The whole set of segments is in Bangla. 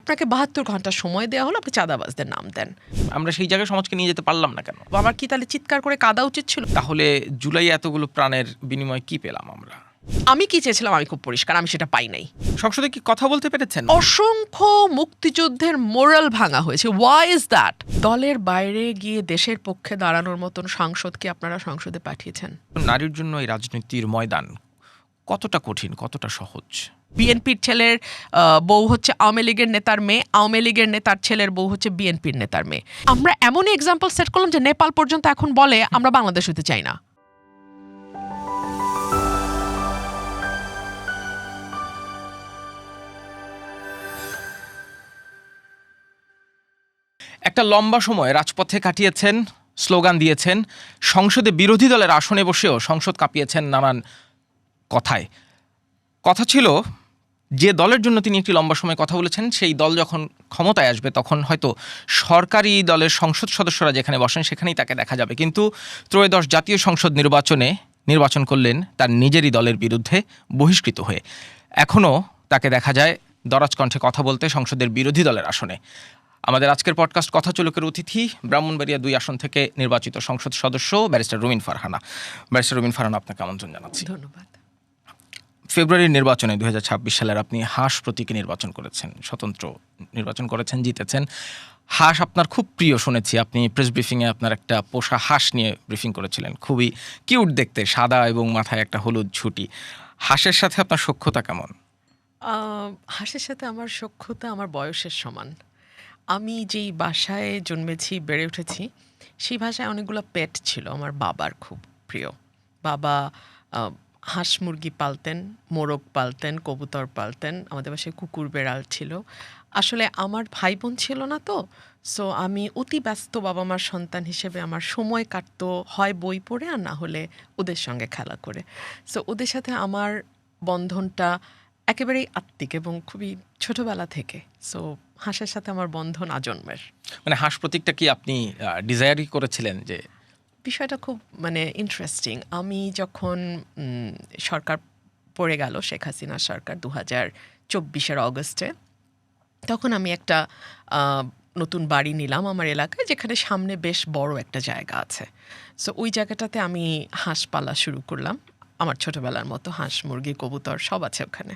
আপনাকে 72 ঘন্টা সময় দেওয়া হলো, আপনি চাঁদাবাজদের নাম দেন। আমরা সেই জায়গায় সমাজকে নিয়ে যেতে পারলাম না কেন? আমার কি তাহলে চিৎকার করে কাঁদা উচিত ছিল? তাহলে জুলাই এতগুলো প্রাণের বিনিময়ে কি পেলাম আমরা? আমি কি চেয়েছিলাম আমি খুব পরিষ্কার, আমি সেটা পাই নাই। সংসদে কি কথা বলতে পেরেছেন? অসংখ্য মুক্তিযুদ্ধের মোরাল ভাঙা হয়েছে। Why is that? দলের বাইরে গিয়ে দেশের পক্ষে দাঁড়ানোর মতন সাংসদকে আপনারা সংসদে পাঠিয়েছেন। নারীর জন্য এই রাজনীতির ময়দান কতটা কঠিন, কতটা সহজ? বিএনপির ছেলের বউ হচ্ছে আওয়ামী লীগের নেতার মেয়ে, আওয়ামী লীগের নেতার ছেলের বউ হচ্ছে বিএনপির নেতার মেয়ে। আমরা এমনই এক্সাম্পল সেট করলাম যে নেপাল পর্যন্ত এখন বলে আমরা বাংলাদেশ হতে চাই না। একটা লম্বা সময় রাজপথে কাটিয়েছেন, স্লোগান দিয়েছেন, সংসদে বিরোধী দলের আসনে বসেও সংসদ কাঁপিয়েছেন নানান কথায়। কথা ছিল যে দলের জন্য তিনি একটি লম্বা সময় কথা বলেছেন, সেই দল যখন ক্ষমতায় আসবে তখন হয়তো সরকারি দলের সংসদ সদস্যরা যেখানে বসেন সেখানেই তাকে দেখা যাবে। কিন্তু ত্রয়োদশ জাতীয় সংসদ নির্বাচন করলেন তার নিজেরই দলের বিরুদ্ধে বহিষ্কৃত হয়ে। এখনও তাকে দেখা যায় দরাজ কণ্ঠে কথা বলতে সংসদের বিরোধী দলের আসনে। আমাদের আজকের পডকাস্ট কথা চলকের অতিথি ব্রাহ্মণবাড়িয়া 2 আসন থেকে নির্বাচিত সংসদ সদস্য ব্যারিস্টার রুমিন ফারহানা। ব্যারিস্টার রুমিন ফারহানা, আপনাকে আমন্ত্রণ জানাচ্ছি। ধন্যবাদ। ফেব্রুয়ারির নির্বাচনে 2026 সালের আপনি হাঁস প্রতীকে নির্বাচন করেছেন, স্বতন্ত্র নির্বাচন করেছেন, জিতেছেন। হাঁস আপনার খুব প্রিয় শুনেছি, আপনি প্রেস ব্রিফিংয়ে আপনার একটা পোষা হাঁস নিয়ে ব্রিফিং করেছিলেন। খুবই কিউট দেখতে, সাদা এবং মাথায় একটা হলুদ ছুটি। হাঁসের সাথে আপনার সখ্যতা কেমন? হাঁসের সাথে আমার সখ্যতা আমার বয়সের সমান। আমি যেই বাসায় জন্মেছি, বেড়ে উঠেছি, সেই বাসায় অনেকগুলো পেট ছিল আমার বাবার খুব প্রিয়। বাবা হাঁস মুরগি পালতেন, মোরগ পালতেন, কবুতর পালতেন, আমাদের বাসায় কুকুর বেড়াল ছিল। আসলে আমার ভাই বোন ছিল না তো, সো আমি অতি ব্যস্ত বাবা মার সন্তান হিসেবে আমার সময় কাটতো হয় বই পড়ে আর না হলে ওদের সঙ্গে খেলা করে। সো ওদের সাথে আমার বন্ধনটা একেবারেই আত্মিক এবং খুবই ছোটবেলা থেকে। সো হাঁসের সাথে আমার বন্ধন আজন্মের। মানে হাঁস প্রতীকটা কি আপনি ডিজায়ারই করেছিলেন? যে বিষয়টা খুব ইন্টারেস্টিং। আমি যখন সরকার পড়ে গেল, শেখ হাসিনার সরকার 2024 অগস্টে, তখন আমি একটা নতুন বাড়ি নিলাম আমার এলাকায়, যেখানে সামনে বেশ বড় একটা জায়গা আছে। সো ওই জায়গাটাতে আমি হাঁস পালা শুরু করলাম। আমার ছোটোবেলার মতো হাঁস মুরগি কবুতর সব আছে ওখানে।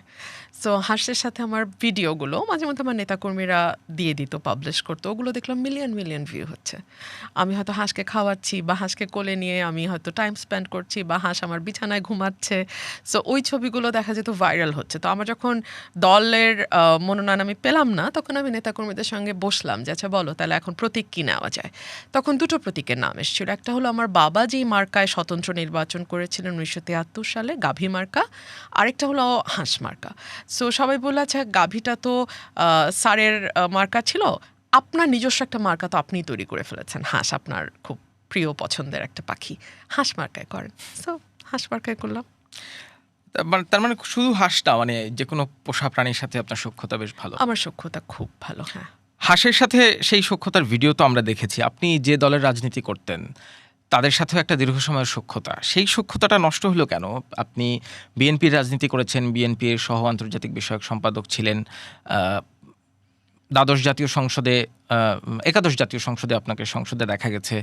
সো হাঁসের সাথে আমার ভিডিওগুলো মাঝে মধ্যে আমার নেতাকর্মীরা দিয়ে দিত, পাবলিশ করতো। ওগুলো দেখলাম মিলিয়ন ভিউ হচ্ছে। আমি হয়তো হাঁসকে খাওয়াচ্ছি বা হাঁসকে কোলে নিয়ে আমি হয়তো টাইম স্পেন্ড করছি, বা হাঁস আমার বিছানায় ঘুমাচ্ছে। সো ওই ছবিগুলো দেখা যেত ভাইরাল হচ্ছে। তো আমার যখন দলের মনোনয়ন আমি পেলাম না, তখন আমি নেতাকর্মীদের সঙ্গে বসলাম যে আচ্ছা বলো তাহলে এখন প্রতীক কী নেওয়া যায়। তখন দুটো প্রতীকের নাম এসেছিল। একটা হলো আমার বাবা যেই মার্কায় স্বতন্ত্র নির্বাচন করেছিলেন 1973 সালে, গাভী মার্কা। আরেকটা হলো হাঁস মার্কা। সো সবাই বলল আচ্ছা গাভীটা তো স্যারের মার্কা ছিল, আপনার নিজস্ব একটা মার্কা তো আপনিই তৈরি করে ফেলেছেন, হাঁস আপনার খুব প্রিয় পছন্দের একটা পাখি, হাঁস মার্কায় করেন। সো হাঁস মার্কায় করলাম। তার মানে শুধু হাঁসটা, মানে যে কোনো পোষা প্রাণীর সাথে আপনার সখ্যতা বেশ ভালো? আমার সখ্যতা খুব ভালো, হ্যাঁ। হাঁসের সাথে সেই সখ্যতার ভিডিও তো আমরা দেখেছি। আপনি যে দলের রাজনীতি করতেন তাদের সাথেও একটা দীর্ঘ সময়ের সখ্যতা, সেই সখ্যতাটা নষ্ট হলো কেন? আপনি বিএনপির রাজনীতি করেছেন, বিএনপির সহ আন্তর্জাতিক বিষয়ক সম্পাদক ছিলেন, একাদশ জাতীয় সংসদে আপনাকে সংসদে দেখা গেছে,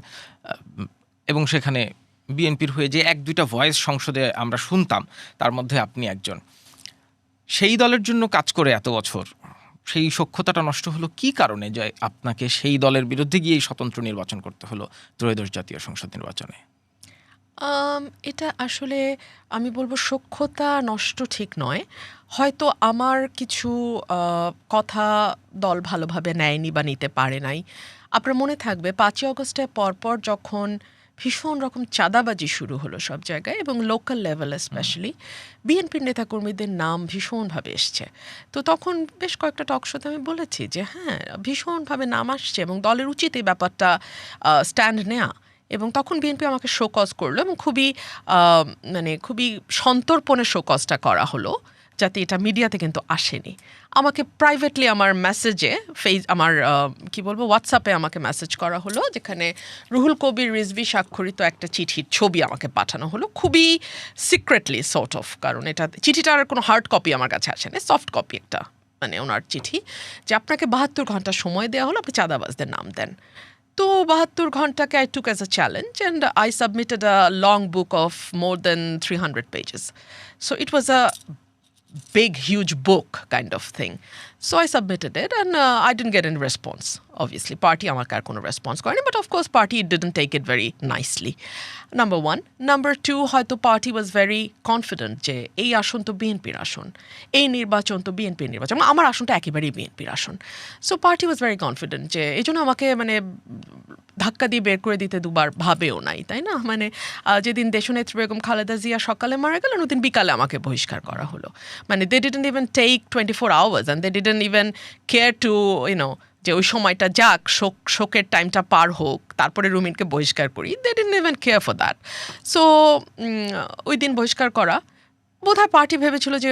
এবং সেখানে বিএনপির হয়ে যে 1-2টা ভয়েস সংসদে আমরা শুনতাম, তার মধ্যে আপনি একজন। সেই দলের জন্য কাজ করে এত বছর সেই সখ্যতাটা নষ্ট হলো কি কারণে, যে আপনাকে সেই দলের বিরুদ্ধে গিয়েই স্বতন্ত্র নির্বাচন করতে হলো ত্রয়োদশ জাতীয় সংসদ নির্বাচনে? এটা আসলে আমি বলবো সখ্যতা নষ্ট ঠিক নয়। হয়তো আমার কিছু কথা দল ভালোভাবে নেয়নি বা নিতে পারে নাই। আপনার মনে থাকবে 5ই অগস্টের পরপর যখন ভীষণ রকম চাঁদাবাজি শুরু হলো সব জায়গায়, এবং লোকাল লেভেলে স্পেশালি বিএনপির নেতাকর্মীদের নাম ভীষণভাবে এসছে। তো তখন বেশ কয়েকটা টক শোতে আমি বলেছি যে হ্যাঁ, ভীষণভাবে নাম আসছে এবং দলের উচিত এই ব্যাপারটা স্ট্যান্ড নেওয়া। এবং তখন বিএনপি আমাকে শোকজ করলো এবং খুবই সন্তর্পণে শোকজটা করা হলো, যাতে এটা মিডিয়াতে কিন্তু আসেনি। আমাকে প্রাইভেটলি আমার মেসেজে হোয়াটসঅ্যাপে আমাকে মেসেজ করা হলো, যেখানে রুহুল কবির রিজভী স্বাক্ষরিত একটা চিঠির ছবি আমাকে পাঠানো হলো, খুবই সিক্রেটলি সর্ট অফ। কারণ এটা চিঠিটার কোনো হার্ড কপি আমার কাছে আসেনি, সফট কপি একটা মানে ওনার চিঠি যে আপনাকে 72 ঘন্টা সময় দেওয়া হলো, আপনি চাঁদাবাজদের নাম দেন। তো 72 ঘন্টাকে I took as a challenge and I submitted a long book of more than 300 pages. So it was a big, huge book kind of thing. So I submitted it and I didn't get any response. Obviously, party আমাকে আর কোনো রেসপন্স করেনি, but of course party didn't take it very nicely. Number one. Number two, হয়তো party was very confident যে এই আসন তো বিএনপির আসন, এই নির্বাচন তো বিএনপির নির্বাচন, আমার আসনটা একেবারেই বিএনপির আসন। So party was very confident যে এই জন্য আমাকে মানে ধাক্কা দিয়ে বের করে দিতে দুবার ভাবেও নাই, তাই না? মানে যেদিন দেশনেত্রী বেগম খালেদা জিয়া সকালে মারা গেলেন, ওদিন বিকালে আমাকে বহিষ্কার করা হলো। মানে they didn't even take 24 hours and they didn't even care to যে ওই সময়টা যাক, শোকের টাইমটা পার হোক, তারপরে রুমিনকে বহিষ্কার করি। They didn't even care for that. So ওই দিন বহিষ্কার করা বোধহয় পার্টি ভেবেছিল যে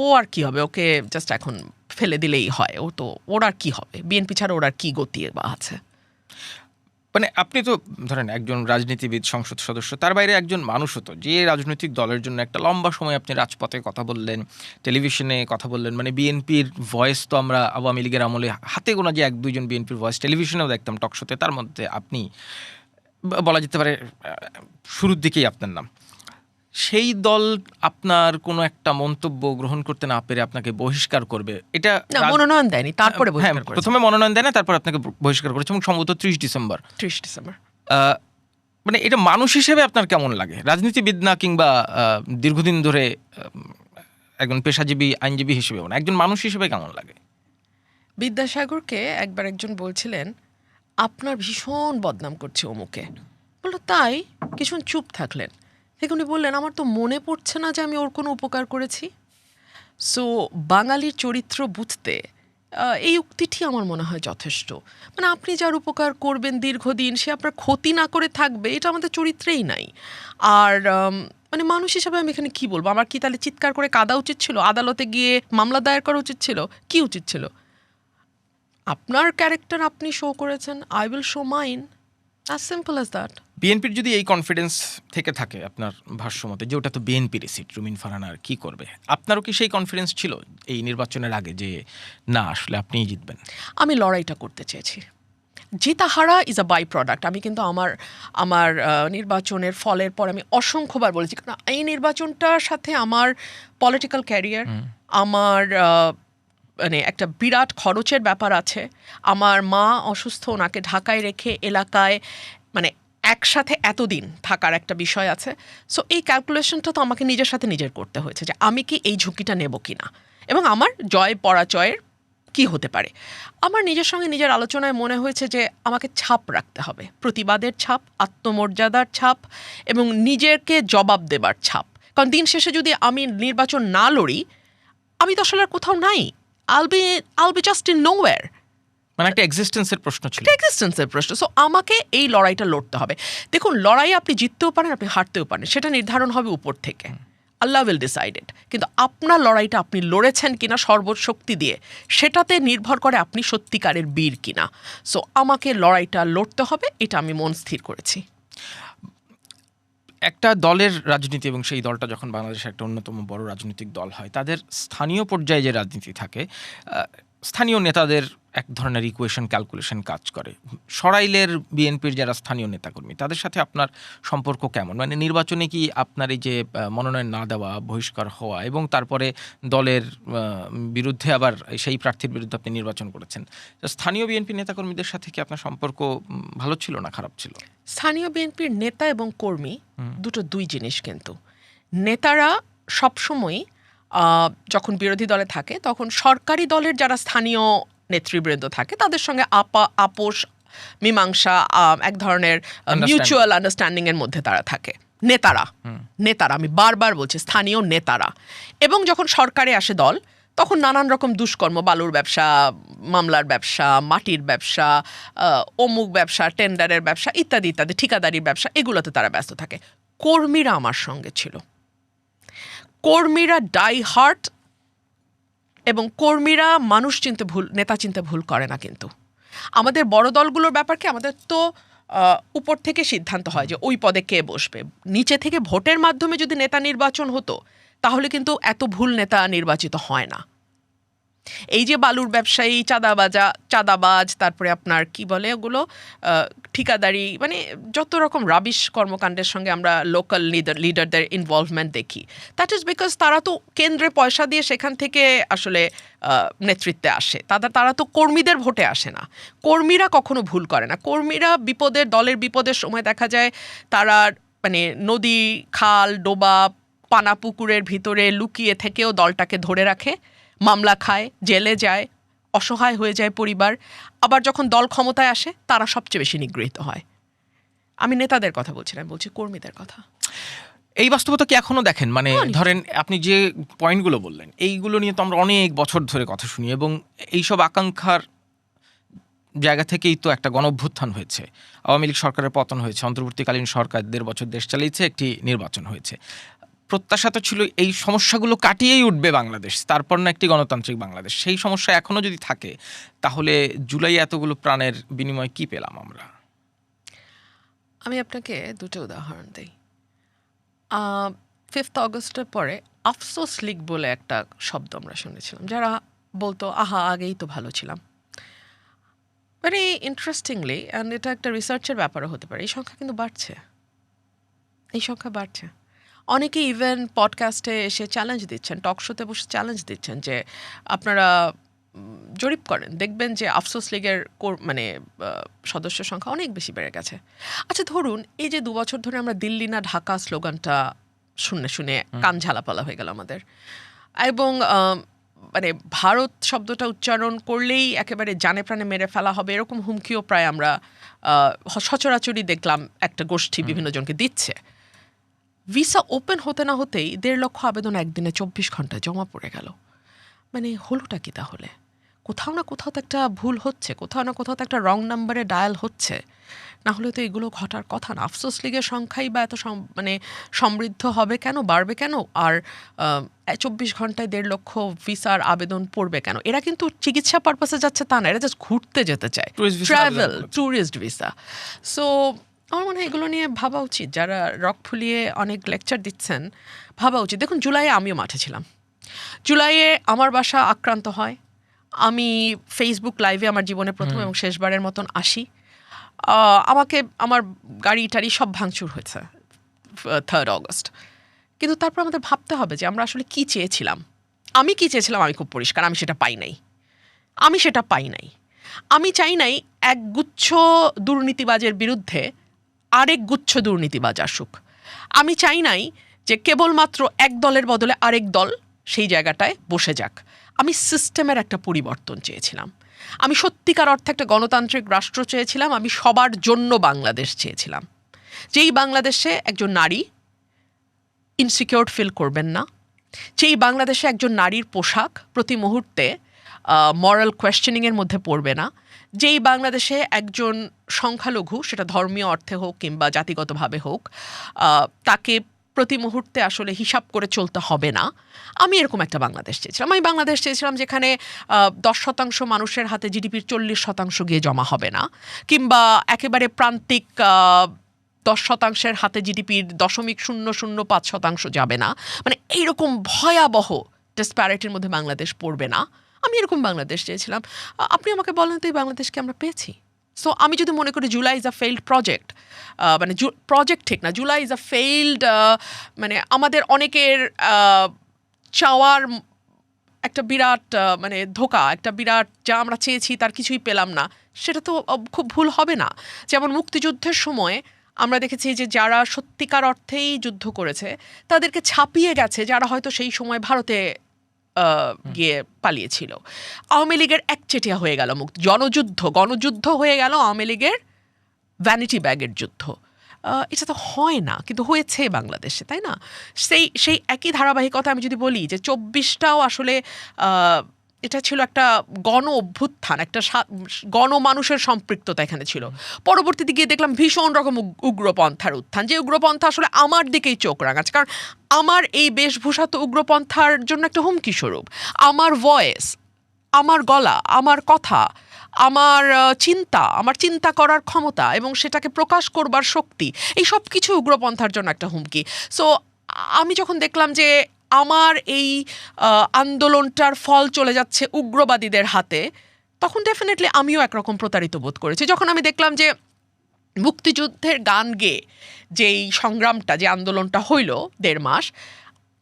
ও আর কি হবে, ওকে জাস্ট এখন ফেলে দিলেই হয়, ওর আর কি হবে, বিএনপি ছাড়া ওর আর কি গতি বা আছে। মানে আপনি তো ধরেন একজন রাজনীতিবিদ, সংসদ সদস্য, তার বাইরে একজন মানুষ হতো যে রাজনৈতিক দলের জন্য একটা লম্বা সময় আপনি রাজপথে কথা বললেন, টেলিভিশনে কথা বললেন। মানে বিএনপির ভয়েস তো আমরা আওয়ামী লীগের আমলে হাতে গোনা যে 1-2 জন বিএনপির ভয়েস টেলিভিশনেও দেখতাম, টকশোতে, তার মধ্যে আপনি বলা যেতে পারে শুরুর দিকেই আপনার নাম। সেই দল আপনার কোনো একটা মন্তব্য গ্রহণ করতে না পেরে আপনাকে বহিষ্কার করবে, এটা মনোনয়ন দেয়নি, তারপরে প্রথমে মনোনয়ন দেয় না, তারপর আপনাকে বহিষ্কার করেছে, এবং সম্ভবত 30 ডিসেম্বর। মানে এটা মানুষ হিসেবে আপনার কেমন লাগে? রাজনীতিবিদ না, কিংবা দীর্ঘদিন ধরে একজন পেশাজীবী আইনজীবী হিসেবেও না, একজন মানুষ হিসেবে কেমন লাগে? বিদ্যাসাগরকে একবার একজন বলছিলেন আপনার ভীষণ বদনাম করছে অমুকে, বললো তাই, কিছুক্ষণ চুপ থাকলেন, থেকে উনি বললেন আমার তো মনে পড়ছে না যে আমি ওর কোনো উপকার করেছি। সো বাঙালির চরিত্র বুঝতে এই উক্তিটি আমার মনে হয় যথেষ্ট। মানে আপনি যার উপকার করবেন দীর্ঘদিন, সে আপনার ক্ষতি না করে থাকবে, এটা আমাদের চরিত্রেই নাই। আর মানে মানুষ হিসাবে আমি এখানে কি বলবো, আমার কি তাহলে চিৎকার করে কাঁদা উচিত ছিল, আদালতে গিয়ে মামলা দায়ের করা উচিত ছিল, কি উচিত ছিল? আপনার ক্যারেক্টার আপনি শো করেছেন, I will show mine, as simple as that. বিএনপির যদি এই কনফিডেন্স থেকে থাকে আপনার ভাষ্যমতে যে ওটা তো বিএনপির সিট, রুমিন ফারহানা আর কি করবে, আপনারও কি সেই কনফিডেন্স ছিল এই নির্বাচনের আগে যে না আসলে আপনিই জিতবেন? আমি লড়াইটা করতে চেয়েছি। জেতা হারা ইজ আ বাই প্রোডাক্ট। আমি কিন্তু আমার নির্বাচনের ফলের পর আমি অসংখ্যবার বলেছি, কারণ এই নির্বাচনটার সাথে আমার পলিটিক্যাল ক্যারিয়ার, আমার মানে একটা বিরাট খরচের ব্যাপার আছে। আমার মা অসুস্থ, ওনাকে ঢাকায় রেখে এলাকায় মানে একসাথে এতদিন থাকার একটা বিষয় আছে। সো এই ক্যালকুলেশনটা তো আমাকে নিজের সাথে নিজের করতে হয়েছে যে আমি কি এই ঝুঁকিটা নেব কি না, এবং আমার জয় পরাজয়ের কি হতে পারে। আমার নিজের সঙ্গে নিজের আলোচনায় মনে হয়েছে যে আমাকে ছাপ রাখতে হবে, প্রতিবাদের ছাপ, আত্মমর্যাদার ছাপ, এবং নিজেকে জবাব দেবার ছাপ। কারণ দিন শেষে যদি আমি নির্বাচন না লড়ি, আমি তো আসলে আর কোথাও নাই। I'll be just in nowhere. মানে একটা এক্সিস্টেন্সের প্রশ্ন ছিল, এক্সিস্টেন্সের প্রশ্ন। সো আমাকে এই লড়াইটা লড়তে হবে। দেখুন, লড়াই আপনি জিততেও পারেন, আপনি হারতেও পারেন, সেটা নির্ধারণ হবে উপর থেকে, আল্লাহ উইল ডিসাইড ইট। কিন্তু আপনার লড়াইটা আপনি লড়েছেন কিনা সর্বশক্তি দিয়ে, সেটাতে নির্ভর করে আপনি সত্যিকারের বীর কিনা। সো আমাকে লড়াইটা লড়তে হবে, এটা আমি মন স্থির করেছি। একটা দলের রাজনীতি, এবং সেই দলটা যখন বাংলাদেশের একটা অন্যতম বড় রাজনৈতিক দল হয়, তাদের স্থানীয় পর্যায়ে যে রাজনীতি থাকে, স্থানীয় নেতাদের এক ধরনের ইকুয়েশন ক্যালকুলেশন কাজ করে। সরাইলের বিএনপির যারা স্থানীয় নেতাকর্মী, তাদের সাথে আপনার সম্পর্ক কেমন? মানে নির্বাচনে কি আপনার এই যে মনোনয়ন না দেওয়া, বহিষ্কার হওয়া, এবং তারপরে দলের বিরুদ্ধে আবার সেই প্রার্থীর বিরুদ্ধে আপনি নির্বাচন করেছেন, স্থানীয় বিএনপি নেতাকর্মীদের সাথে কি আপনার সম্পর্ক ভালো ছিল না খারাপ ছিল? স্থানীয় বিএনপির নেতা এবং কর্মী দুই জিনিস। কিন্তু নেতারা সবসময় যখন বিরোধী দলে থাকে, তখন সরকারি দলের যারা স্থানীয় নেতৃবৃন্দ থাকে তাদের সঙ্গে আপোষ, মীমাংসা, এক ধরনের মিউচুয়াল আন্ডারস্ট্যান্ডিং এর মধ্যে তারা থাকে। নেতারা আমি বারবার বলছি, স্থানীয় নেতারা। এবং যখন সরকারে আসে দল, তখন নানান রকম দুষ্কর্ম, বালুর ব্যবসা, মামলার ব্যবসা, মাটির ব্যবসা, অমুক ব্যবসা, টেন্ডারের ব্যবসা, ইত্যাদি ইত্যাদি, ঠিকাদারির ব্যবসা, এগুলোতে তারা ব্যস্ত থাকে। কর্মীরা আমার সঙ্গে ছিল, কর্মীরা ডাই হার্ট, এবং কর্মীরা মানুষ চিনতে ভুল, নেতা চিনতে ভুল করে না। কিন্তু আমাদের বড় দলগুলোর ব্যাপার কি, আমাদের তো উপর থেকে সিদ্ধান্ত হয় যে ওই পদে কে বসবে। নিচে থেকে ভোটের মাধ্যমে যদি নেতা নির্বাচন হতো, তাহলে কিন্তু এত ভুল নেতা নির্বাচিত হয় না। এই যে বালুর ব্যবসায়ী, চাঁদাবাজ, তারপরে আপনার কি বলে ওগুলো, ঠিকাদারি, মানে যত রকম রাবিশ কর্মকাণ্ডের সঙ্গে আমরা লোকাল লিডারদের ইনভলভমেন্ট দেখি, দ্যাট ইজ বিকজ তারা তো কেন্দ্রে পয়সা দিয়ে সেখান থেকে আসলে নেতৃত্বে আসে, তারা তো কর্মীদের ভোটে আসে না। কর্মীরা কখনো ভুল করে না। কর্মীরা দলের বিপদের সময় দেখা যায় তারা মানে নদী, খাল, ডোবা, পানা পুকুরের ভিতরে লুকিয়ে থেকেও দলটাকে ধরে রাখে, মামলা খায়, জেলে যায়, অসহায় হয়ে যায় পরিবার। আবার যখন দল ক্ষমতায় আসে তারা সবচেয়ে বেশি নিগৃহীত হয়। আমি নেতাদের কথা বলছি না, বলছি কর্মীদের কথা। এই বাস্তবতা কি এখনো দেখেন? মানে ধরেন আপনি যে পয়েন্টগুলো বললেন, এইগুলো নিয়ে তো আমরা অনেক বছর ধরে কথা শুনি, এবং এইসব আকাঙ্ক্ষার জায়গা থেকেই তো একটা গণঅভ্যুত্থান হয়েছে, আওয়ামী লীগ সরকারের পতন হয়েছে, অন্তর্বর্তীকালীন সরকার 1.5 বছর দেশ চালিয়েছে, একটি নির্বাচন হয়েছে। প্রত্যাশা তো ছিল এই সমস্যাগুলো কাটিয়েই উঠবে বাংলাদেশ, তারপর না একটি গণতান্ত্রিক বাংলাদেশ। সেই সমস্যা এখনো যদি থাকে, তাহলে জুলাই এতগুলো প্রাণের বিনিময়ে কি পেলাম আমরা? আমি আপনাকে দুটো উদাহরণ দিই। 5 অগস্টের পরে আফসোস লীগ বলে একটা শব্দ আমরা শুনেছিলাম, যারা বলতো আহা আগেই তো ভালো ছিলাম। ভেরি ইন্টারেস্টিংলি, অ্যান্ড এটা একটা রিসার্চের ব্যাপারও হতে পারে, এই সংখ্যা কিন্তু বাড়ছে, এই সংখ্যা বাড়ছে। অনেকে ইভেন পডকাস্টে এসে চ্যালেঞ্জ দিচ্ছেন, টক শোতে বসে চ্যালেঞ্জ দিচ্ছেন যে আপনারা জরিপ করেন, দেখবেন যে আফসোস লীগের মানে সদস্যের সংখ্যা অনেক বেশি বেড়ে গেছে। আচ্ছা ধরুন এই যে 2 বছর ধরে আমরা দিল্লি না ঢাকা স্লোগানটা শুনে শুনে কান ঝালাপালা হয়ে গেল আমাদের, এবং মানে ভারত শব্দটা উচ্চারণ করলেই একেবারে জানে প্রাণে মেরে ফেলা হবে এরকম হুমকিও প্রায় আমরা সচরাচরই দেখলাম একটা গোষ্ঠী বিভিন্ন জনকে দিচ্ছে। ভিসা ওপেন হতে না হতেই 1.5 লক্ষ আবেদন একদিনে 24 ঘন্টায় জমা পড়ে গেল। মানে হলোটা কি তাহলে? কোথাও না কোথাও তো একটা ভুল হচ্ছে, কোথাও না কোথাও তো একটা রং নাম্বারে ডায়াল হচ্ছে, না হলে তো এগুলো ঘটার কথা না। আফসোস লীগের সংখ্যাই বা এত মানে সমৃদ্ধ হবে কেন, বাড়বে কেন? আর 24 ঘন্টায় 1.5 লক্ষ ভিসার আবেদন পড়বে কেন? এরা কিন্তু চিকিৎসা পারপাসে যাচ্ছে তা না, এরা জাস্ট ঘুরতে যেতে চায়, ট্রাভেল, ট্যুরিস্ট ভিসা। সো আমার মনে হয় এগুলো নিয়ে ভাবা উচিত, যারা রক ফুলিয়ে অনেক লেকচার দিচ্ছেন ভাবা উচিত। দেখুন জুলাইয়ে আমিও মাঠে ছিলাম, জুলাইয়ে আমার বাসা আক্রান্ত হয়, আমি ফেসবুক লাইভে আমার জীবনে প্রথম এবং শেষবারের মতন আসি, আমাকে আমার গাড়ি টাড়ি সব ভাঙচুর হয়েছে 3 অগস্ট। কিন্তু তারপর আমাদের ভাবতে হবে যে আমরা আসলে কি চেয়েছিলাম। আমি কি চেয়েছিলাম আমি খুব পরিষ্কার, আমি সেটা পাই নাই, আমি চাই নাই এক গুচ্ছ দুর্নীতিবাজের বিরুদ্ধে আরেক গুচ্ছ দুর্নীতিবাজ আসুক। আমি চাই নাই যে কেবলমাত্র এক দলের বদলে আরেক দল সেই জায়গাটায় বসে যাক। আমি সিস্টেমের একটা পরিবর্তন চেয়েছিলাম, আমি সত্যিকার অর্থে একটা গণতান্ত্রিক রাষ্ট্র চেয়েছিলাম, আমি সবার জন্য বাংলাদেশ চেয়েছিলাম, যেই বাংলাদেশে একজন নারী ইনসিকিউর ফিল করবেন না, যেই বাংলাদেশে একজন নারীর পোশাক প্রতি মুহূর্তে মরাল কোয়েশ্চেনিংয়ের মধ্যে পড়বে না, যেই বাংলাদেশে একজন সংখ্যালঘু, সেটা ধর্মীয় অর্থে হোক কিংবা জাতিগতভাবে হোক, তাকে প্রতি মুহূর্তে আসলে হিসাব করে চলতে হবে না। আমি এরকম একটা বাংলাদেশ চেয়েছিলাম। আমি বাংলাদেশ চেয়েছিলাম যেখানে 10% মানুষের হাতে জিডিপির 40% গিয়ে জমা হবে না, কিংবা একেবারে প্রান্তিক 10% হাতে জিডিপির 0.005% যাবে না। মানে এইরকম ভয়াবহ ডিসপ্যারিটির মধ্যে বাংলাদেশ পড়বে না। আমি এরকম বাংলাদেশ চেয়েছিলাম। আপনি আমাকে বলেন তো এই বাংলাদেশকে আমরা পেয়েছি? সো আমি যদি মনে করি July is a failed project, মানে প্রজেক্ট ঠিক না, জুলাই ইজ আ ফেইল্ড, মানে আমাদের অনেকের চাওয়ার একটা বিরাট মানে ধোঁকা, একটা বিরাট যা আমরা চেয়েছি তার কিছুই পেলাম না, সেটা তো খুব ভুল হবে না? যেমন মুক্তিযুদ্ধের সময় আমরা দেখেছি যে যারা সত্যিকার অর্থেই যুদ্ধ করেছে তাদেরকে ছাপিয়ে গেছে যারা হয়তো সেই সময় ভারতে গিয়ে পালিয়েছিল। আওয়ামী লীগের একচেটিয়া হয়ে গেল গণযুদ্ধ হয়ে গেল আওয়ামী লীগের ভ্যানিটি ব্যাগের যুদ্ধ। এটা তো হয় না, কিন্তু হয়েছে বাংলাদেশে, তাই না? সেই একই ধারাবাহিকতা আমি যদি বলি যে 24টাও আসলে এটা ছিল একটা গণ অভ্যুত্থান, একটা গণমানুষের সম্পৃক্ততা এখানে ছিল। পরবর্তীতে গিয়ে দেখলাম ভীষণ রকম উগ্রপন্থার উত্থান, যে উগ্রপন্থা আসলে আমার দিকেই চোখ রাঙাচ্ছে, কারণ আমার এই বেশভূষা তো উগ্রপন্থার জন্য একটা হুমকি স্বরূপ। আমার ভয়েস, আমার গলা, আমার কথা, আমার চিন্তা করার ক্ষমতা এবং সেটাকে প্রকাশ করবার শক্তি, এই সব কিছু উগ্রপন্থার জন্য একটা হুমকি। সো আমি যখন দেখলাম যে আমার এই আন্দোলনটার ফল চলে যাচ্ছে উগ্রবাদীদের হাতে, তখন ডেফিনেটলি আমিও একরকম প্রতারিত বোধ করেছি। যখন আমি দেখলাম যে মুক্তিযুদ্ধের গান গেয়ে যেই সংগ্রামটা, যে আন্দোলনটা হইল 1.5 মাস,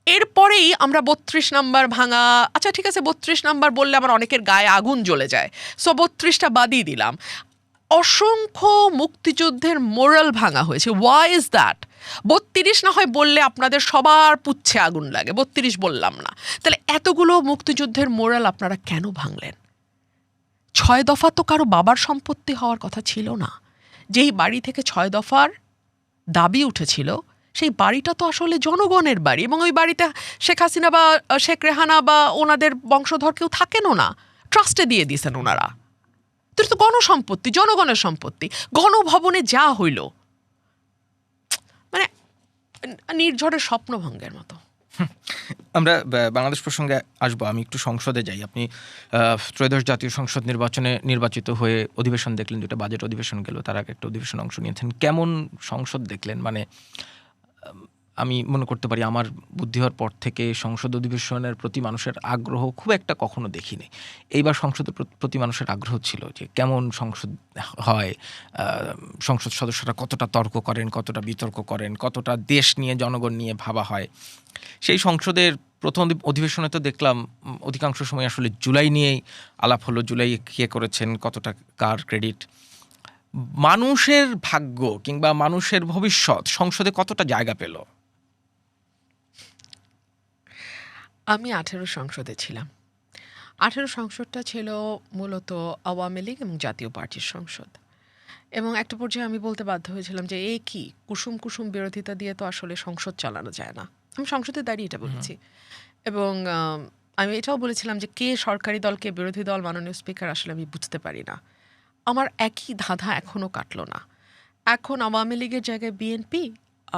এরপরেই আমরা 32 নাম্বার ভাঙা, আচ্ছা ঠিক আছে 32 নাম্বার বললে আমার অনেকের গায়ে আগুন জ্বলে যায়, সো 32টা বাদই দিলাম। অসংখ্য মুক্তিযুদ্ধের মোরাল ভাঙা হয়েছে। Why is that? 32 না হয় বললে আপনাদের সবার পুচ্ছে আগুন লাগে, 32 বললাম না, তাহলে এতগুলো মুক্তিযুদ্ধের মোরাল আপনারা কেন ভাঙলেন? 6 দফা তো কারো বাবার সম্পত্তি হওয়ার কথা ছিল না। যেই বাড়ি থেকে 6 দফার দাবি উঠেছিল, সেই বাড়িটা তো আসলে জনগণের বাড়ি, এবং ওই বাড়িতে শেখ হাসিনা বা শেখ রেহানা বা ওনাদের বংশধর কেউ থাকেনও না, ট্রাস্টে দিয়ে দিয়েছেন ওনারা। তো এটা তো গণসম্পত্তি, জনগণের সম্পত্তি। গণভবনে যা হইল মানে নির্ঝরের স্বপ্নভঙ্গের মতো। আমরা বাংলাদেশ প্রসঙ্গে আসবো, আমি একটু সংসদে যাই। আপনি ত্রয়োদশ জাতীয় সংসদ নির্বাচনে নির্বাচিত হয়ে অধিবেশন দেখলেন, যেটা বাজেট অধিবেশন গেল, তার আগে একটা অধিবেশন অংশ নিয়েছেন। কেমন সংসদ দেখলেন? মানে আমি মনে করতে পারি আমার বুদ্ধি হওয়ার পর থেকে সংসদ অধিবেশনের প্রতি মানুষের আগ্রহ খুব একটা কখনো দেখিনি। এইবার সংসদের প্রতি মানুষের আগ্রহ ছিল যে কেমন সংসদ হয়, সংসদ সদস্যরা কতটা তর্ক করেন, কতটা বিতর্ক করেন, কতটা দেশ নিয়ে জনগণ নিয়ে ভাবা হয়। সেই সংসদের প্রথম অধিবেশনে তো দেখলাম অধিকাংশ সময় আসলে জুলাই নিয়েই আলাপ হলো, জুলাই কে করেছেন, কতটা কার ক্রেডিট। মানুষের ভাগ্য কিংবা মানুষের ভবিষ্যৎ সংসদে কতটা জায়গা পেল? আমি 18 সংসদে ছিলাম। 18 সংসদটা ছিল মূলত আওয়ামী লীগ এবং জাতীয় পার্টির সংসদ, এবং একটা পর্যায়ে আমি বলতে বাধ্য হয়েছিলাম যে এই কি কুসুম কুসুম বিরোধিতা দিয়ে তো আসলে সংসদ চালানো যায় না। আমি সংসদে দাঁড়িয়ে এটা বলেছি, এবং আমি এটাও বলেছিলাম যে কে সরকারি দল কে বিরোধী দল, মাননীয় স্পিকার, আসলে আমি বুঝতে পারি না। আমার একই ধাঁধা এখনও কাটলো না। এখন আওয়ামী লীগের জায়গায় বিএনপি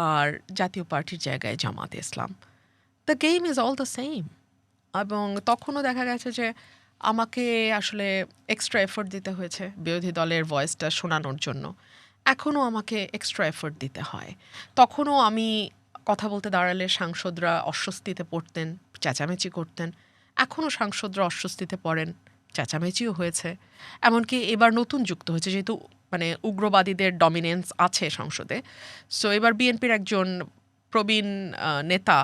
আর জাতীয় পার্টির জায়গায় Jamaat-e Islam. The game is all the same. এবং তখনও দেখা গেছে যে আমাকে আসলে এক্সট্রা এফোর্ট দিতে হয়েছে বিরোধী দলের ভয়েসটা শোনানোর জন্য। এখনও আমাকে এক্সট্রা এফোর্ট দিতে হয়। তখনও আমি কথা বলতে দাঁড়ালে সাংসদরা অস্বস্তিতে পড়তেন, চেঁচামেচি করতেন। এখনও সাংসদরা অস্বস্তিতে পড়েন, চেঁচামেচিও হয়েছে। এমনকি এবার নতুন যুক্ত হয়েছে, যেহেতু মানে উগ্রবাদীদের ডমিনেন্স আছে সংসদে, সো এবার বিএনপির একজন প্রবীণ নেতা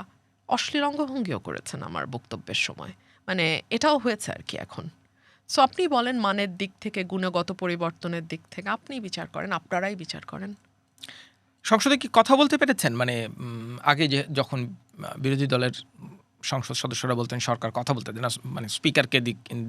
অশ্লীল অঙ্গভঙ্গিও করেছেন আমার বক্তব্যের সময়। মানে এটাও হয়েছে আর কি এখন। সো আপনি বলেন মানের দিক থেকে, গুণগত পরিবর্তনের দিক থেকে আপনি বিচার করেন, আপনারাই বিচার করেন। সংসদে কি কথা বলতে পেরেছেন? মানে আগে যে যখন বিরোধী দলের সংসদ সদস্যরা বলতেন সরকার কথা বলতে দেন না, মানে স্পিকারকে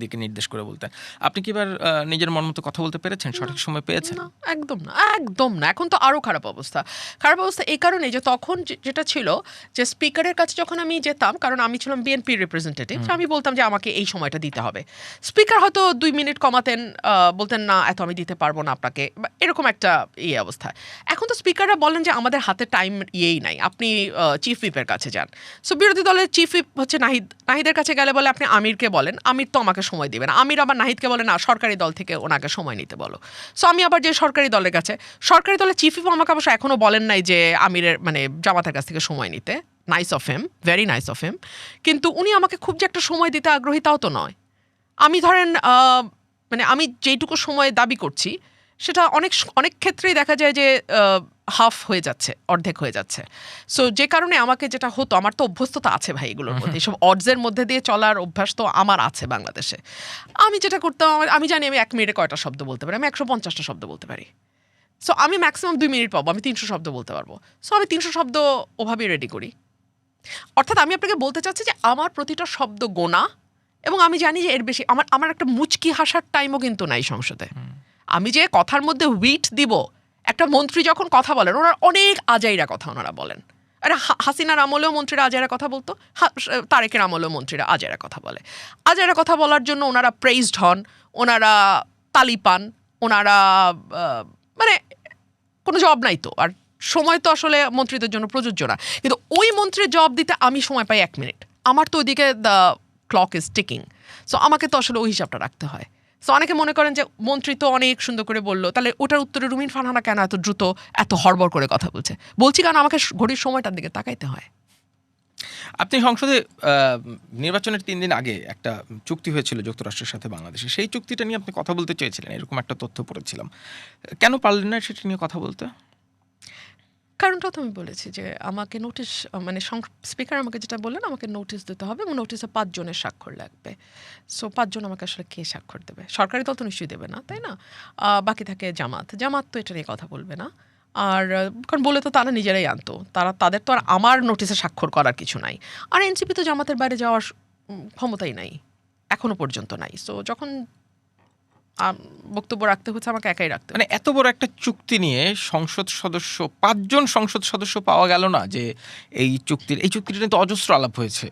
দিকে নির্দেশ করে বলতেন, আপনি কি এবার নিজের মন মতো কথা বলতে পেরেছেন? সঠিক সময় পেয়েছেন? না, একদম না, একদম না। এখন তো আরও খারাপ অবস্থা। খারাপ অবস্থা এই কারণে যে তখন যেটা ছিল যে স্পিকারের কাছে যখন আমি যেতাম, কারণ আমি ছিলাম বিএনপির রিপ্রেজেন্টেটিভ, আমি বলতাম যে আমাকে এই সময়টা দিতে হবে। স্পিকার হয়তো 2 মিনিট কমাতেন, বলতেন না এত আমি দিতে পারবো না আপনাকে, এরকম একটা অবস্থা। এখন তো স্পিকাররা বলেন যে আমাদের হাতে টাইম নাই, আপনি চিফ হুইপের কাছে যান। সো বিরোধী দলের চিফ হুইপ হচ্ছে নাহিদের কাছে গেলে বলে আপনি আমিরকে বলেন, আমির তো আমাকে সময় দেবে না। আমির আবার নাহিদকে বলে না, সরকারি দল থেকে ওনাকে সময় নিতে বলো। সো আমি আবার যে সরকারি দলের কাছে, সরকারি দলের চিফ হুইপ আমাকে অবশ্য এখনও বলেন নাই যে আমিরের মানে জামাতের কাছ থেকে সময় নিতে। Nice of him, very nice of him. কিন্তু উনি আমাকে খুব যে একটা সময় দিতে আগ্রহী তাও তো নয়। আমি ধরেন মানে আমি যেইটুকু সময় দাবি করছি সেটা অনেক ক্ষেত্রেই দেখা যায় যে হাফ হয়ে যাচ্ছে, অর্ধেক হয়ে যাচ্ছে। সো যে কারণে আমাকে যেটা হতো, আমার তো অভ্যস্ততা আছে ভাই এগুলোর মধ্যে, এইসব অডসের মধ্যে দিয়ে চলার অভ্যাস তো আমার আছে বাংলাদেশে। আমি যেটা করতাম, আমি জানি আমি 1 মিনিটে কয়টা শব্দ বলতে পারি, আমি 150টা শব্দ বলতে পারি। সো আমি ম্যাক্সিমাম 2 মিনিট পাবো, আমি 300 শব্দ বলতে পারবো। সো আমি 300 শব্দ ওভাবেই রেডি করি। অর্থাৎ আমি আপনাকে বলতে চাচ্ছি যে আমার প্রতিটা শব্দ গোনা, এবং আমি জানি যে এর বেশি আমার একটা মুচকি হাসার টাইমও কিন্তু নাই সংসদে। আমি যে কথার মধ্যে উইট দিব, একটা মন্ত্রী যখন কথা বলেন ওনারা অনেক আজাইরা কথা ওনারা বলেন। আরে হাসিনার আমলেও মন্ত্রীরা আজাইরা কথা বলতো, তারেকের আমলেও মন্ত্রীরা আজাইরা কথা বলে। আজাইরা কথা বলার জন্য ওনারা প্রেইজড হন, ওনারা তালি পান, ওনারা মানে কোনো জব নাই তো, আর সময় তো আসলে মন্ত্রীদের জন্য প্রযোজ্য না। কিন্তু ওই মন্ত্রীর জব দিতে আমি সময় পাই 1 মিনিট। আমার তো ওইদিকে the clock is ticking. So আমাকে তো আসলে ওই হিসাবটা রাখতে হয়। সো অনেকে মনে করেন যে মন্ত্রী তো অনেক সুন্দর করে বললো, তাহলে ওটার উত্তরে রুমিন ফারহানা কেন এত দ্রুত এত হড়বড় করে কথা বলছে? বলছি কারণ আমাকে ঘড়ির সময়টার দিকে তাকাইতে হয়। আপনি সংসদে নির্বাচনের 3 দিন আগে একটা চুক্তি হয়েছিল যুক্তরাষ্ট্রের সাথে বাংলাদেশে, সেই চুক্তিটা নিয়ে আপনি কথা বলতে চেয়েছিলেন, এরকম একটা তথ্য পড়েছিলাম। কেন পারলেন না সেটা নিয়ে কথা বলতে? কারণটা তো আমি বলেছি যে আমাকে নোটিশ, মানে স্পিকার আমাকে যেটা বললেন, আমাকে নোটিশ দিতে হবে এবং নোটিশে 5 জনের স্বাক্ষর লাগবে। সো 5 জন আমাকে আসলে কে স্বাক্ষর দেবে? সরকারি দল তো নিশ্চয়ই দেবে না, তাই না? বাকি থাকে জামাত তো এটা নিয়ে কথা বলবে না। আর কারণ বলে তো তারা নিজেরাই আনতো, তাদের তো আর আমার নোটিশে স্বাক্ষর করার কিছু নাই। আর এনসিপি তো জামাতের বাইরে যাওয়ার ক্ষমতাই নাই, এখনো পর্যন্ত নাই। সো যখন বক্তব্য রাখতে হচ্ছে আমাকে একাই রাখতে মানে এত বড় একটা চুক্তি নিয়ে সংসদ সদস্য 5 জন সংসদ সদস্য পাওয়া গেল না, যে এই চুক্তিটা নিয়ে তো অজস্র আলাপ হয়েছে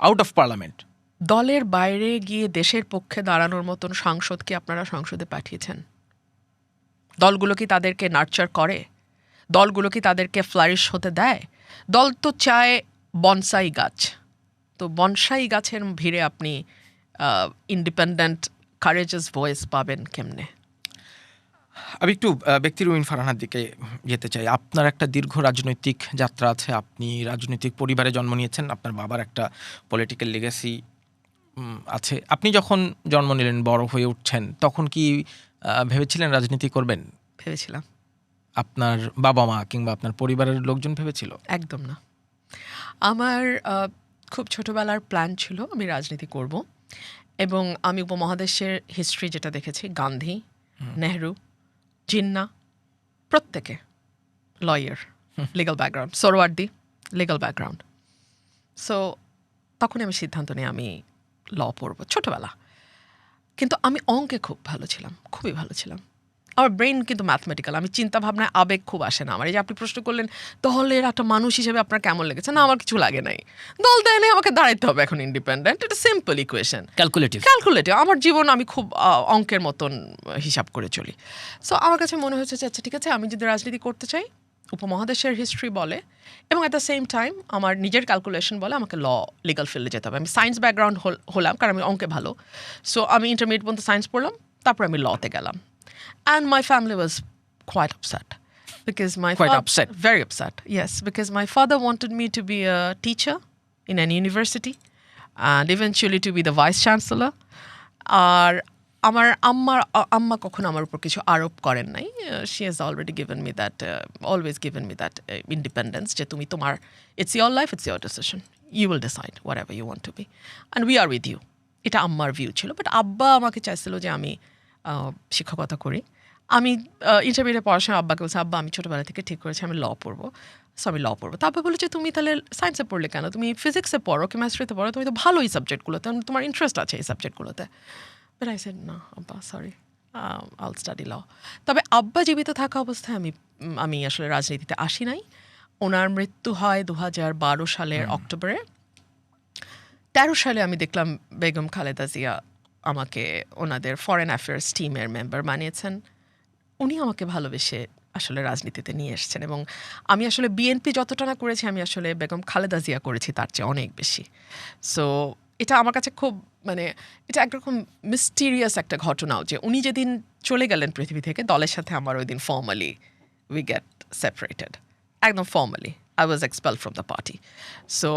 আউট অফ পার্লামেন্ট। দলের বাইরে গিয়ে দেশের পক্ষে দাঁড়ানোর মতন সাংসদকে আপনারা সংসদে পাঠিয়েছেন? দলগুলো কি তাদেরকে নার্চার করে? দলগুলো কি তাদেরকে ফ্লারিশ হতে দেয়? দল তো চায় বনসাই গাছ। তো বনসাই গাছের ভিড়ে আপনি ইন্ডিপেন্ডেন্ট কারেজাস ভয়েস পাবেন কেমনে? আমি একটু ব্যক্তি রুমিন ফারহানার দিকে যেতে চাই। আপনার একটা দীর্ঘ রাজনৈতিক যাত্রা আছে, আপনি রাজনৈতিক পরিবারে জন্ম নিয়েছেন, আপনার বাবার একটা পলিটিক্যাল লিগ্যাসি আছে। আপনি যখন জন্ম নিলেন, বড় হয়ে উঠছেন, তখন কি ভেবেছিলেন রাজনীতি করবেন? ভেবেছিলাম। আপনার বাবা মা কিংবা আপনার পরিবারের লোকজন ভেবেছিল? একদম না। আমার খুব ছোটবেলার প্ল্যান ছিল আমি রাজনীতি করব, এবং আমি উপমহাদেশের হিস্ট্রি যেটা দেখেছি, গান্ধী, নেহরু, জিন্না প্রত্যেকে lawyer, legal background, Suhrawardy legal background. So তখনই আমি সিদ্ধান্ত নিই আমি ল পড়ব ছোটবেলা। কিন্তু আমি অঙ্কে খুব ভালো ছিলাম, খুবই ভালো ছিলাম। আমার ব্রেন কিন্তু ম্যাথমেটিক্যাল, আমি চিন্তা ভাবনায় আবেগ খুব আসে না আমার। এই যে আপনি প্রশ্ন করলেন দলের একটা মানুষ হিসেবে আপনার কেমন লেগেছে, না আমার কিছু লাগে নাই। দল দেয় নাই, আমাকে দাঁড়াইতে হবে এখন ইন্ডিপেন্ডেন্ট। এটা সিম্পল ইকুয়েশন, ক্যালকুলেটিভ। আমার জীবন আমি খুব অঙ্কের মতন হিসাব করে চলি। সো আমার কাছে মনে হয়েছে যে আচ্ছা ঠিক আছে, আমি যদি রাজনীতি করতে চাই, উপমহাদেশের হিস্ট্রি বলে এবং অ্যাট দ্য সেম টাইম আমার নিজের ক্যালকুলেশন বলে আমাকে লিগাল ফিল্ডে যেতে হবে। আমি সায়েন্স ব্যাকগ্রাউন্ড হলাম কারণ আমি অঙ্কে ভালো। সো আমি ইন্টারমিডিয়েট পর্যন্ত সায়েন্স পড়লাম, তারপর আমি লতে গেলাম। And my family was quite upset because very upset, yes, because my father wanted me to be a teacher in an university and eventually to be the vice chancellor. আর আমার আম্মা কখনো আমার উপর কিছু আরোপ করেন নাই। She has already given me that, always given me that independence, যে তুমি তোমার, it's your life, it's your decision, you will decide whatever you want to be and we are with you. এটা আম্মার ভিউ ছিল। বাট আব্বা আমাকে চাইছিল যে আমি শিক্ষকতা করি। আমি ইন্টারমিডিয়েট পড়াশোনা আব্বাকে বলছি, আব্বা আমি ছোটোবেলা থেকে ঠিক করেছি আমি ল পড়বো। সো আমি ল পড়বো। তো আব্বা বলেছে তুমি তাহলে সায়েন্সে পড়লে কেন, তুমি ফিজিক্সে পড়ো, কেমিস্ট্রিতে পড়ো, তুমি তো ভালো এই সাবজেক্টগুলোতে, তোমার ইন্টারেস্ট আছে এই সাবজেক্টগুলোতে। বাট আই সেড না আব্বা, সরি, আইল স্টাডি ল। তবে আব্বা জীবিত থাকা অবস্থায় আমি আসলে রাজনীতিতে আসি নাই। ওনার মৃত্যু হয় 2012 সালের অক্টোবরে। 13 সালে আমি দেখলাম বেগম খালেদা জিয়া আমাকে ওনাদের ফরেন অ্যাফেয়ার্স টিমের মেম্বার বানিয়েছেন। উনি আমাকে ভালোবেসে আসলে রাজনীতিতে নিয়ে এসেছেন এবং আমি আসলে বিএনপি যতটা না করেছি, আমি আসলে বেগম খালেদা জিয়া করেছি তার চেয়ে অনেক বেশি। সো এটা আমার কাছে খুব, মানে এটা একরকম মিস্টিরিয়াস একটা ঘটনাও, যে উনি যেদিন চলে গেলেন পৃথিবী থেকে, দলের সাথে আমার ওই দিন ফর্মালি উই গেট সেপারেটেড, একদম formally I was expelled from the party. So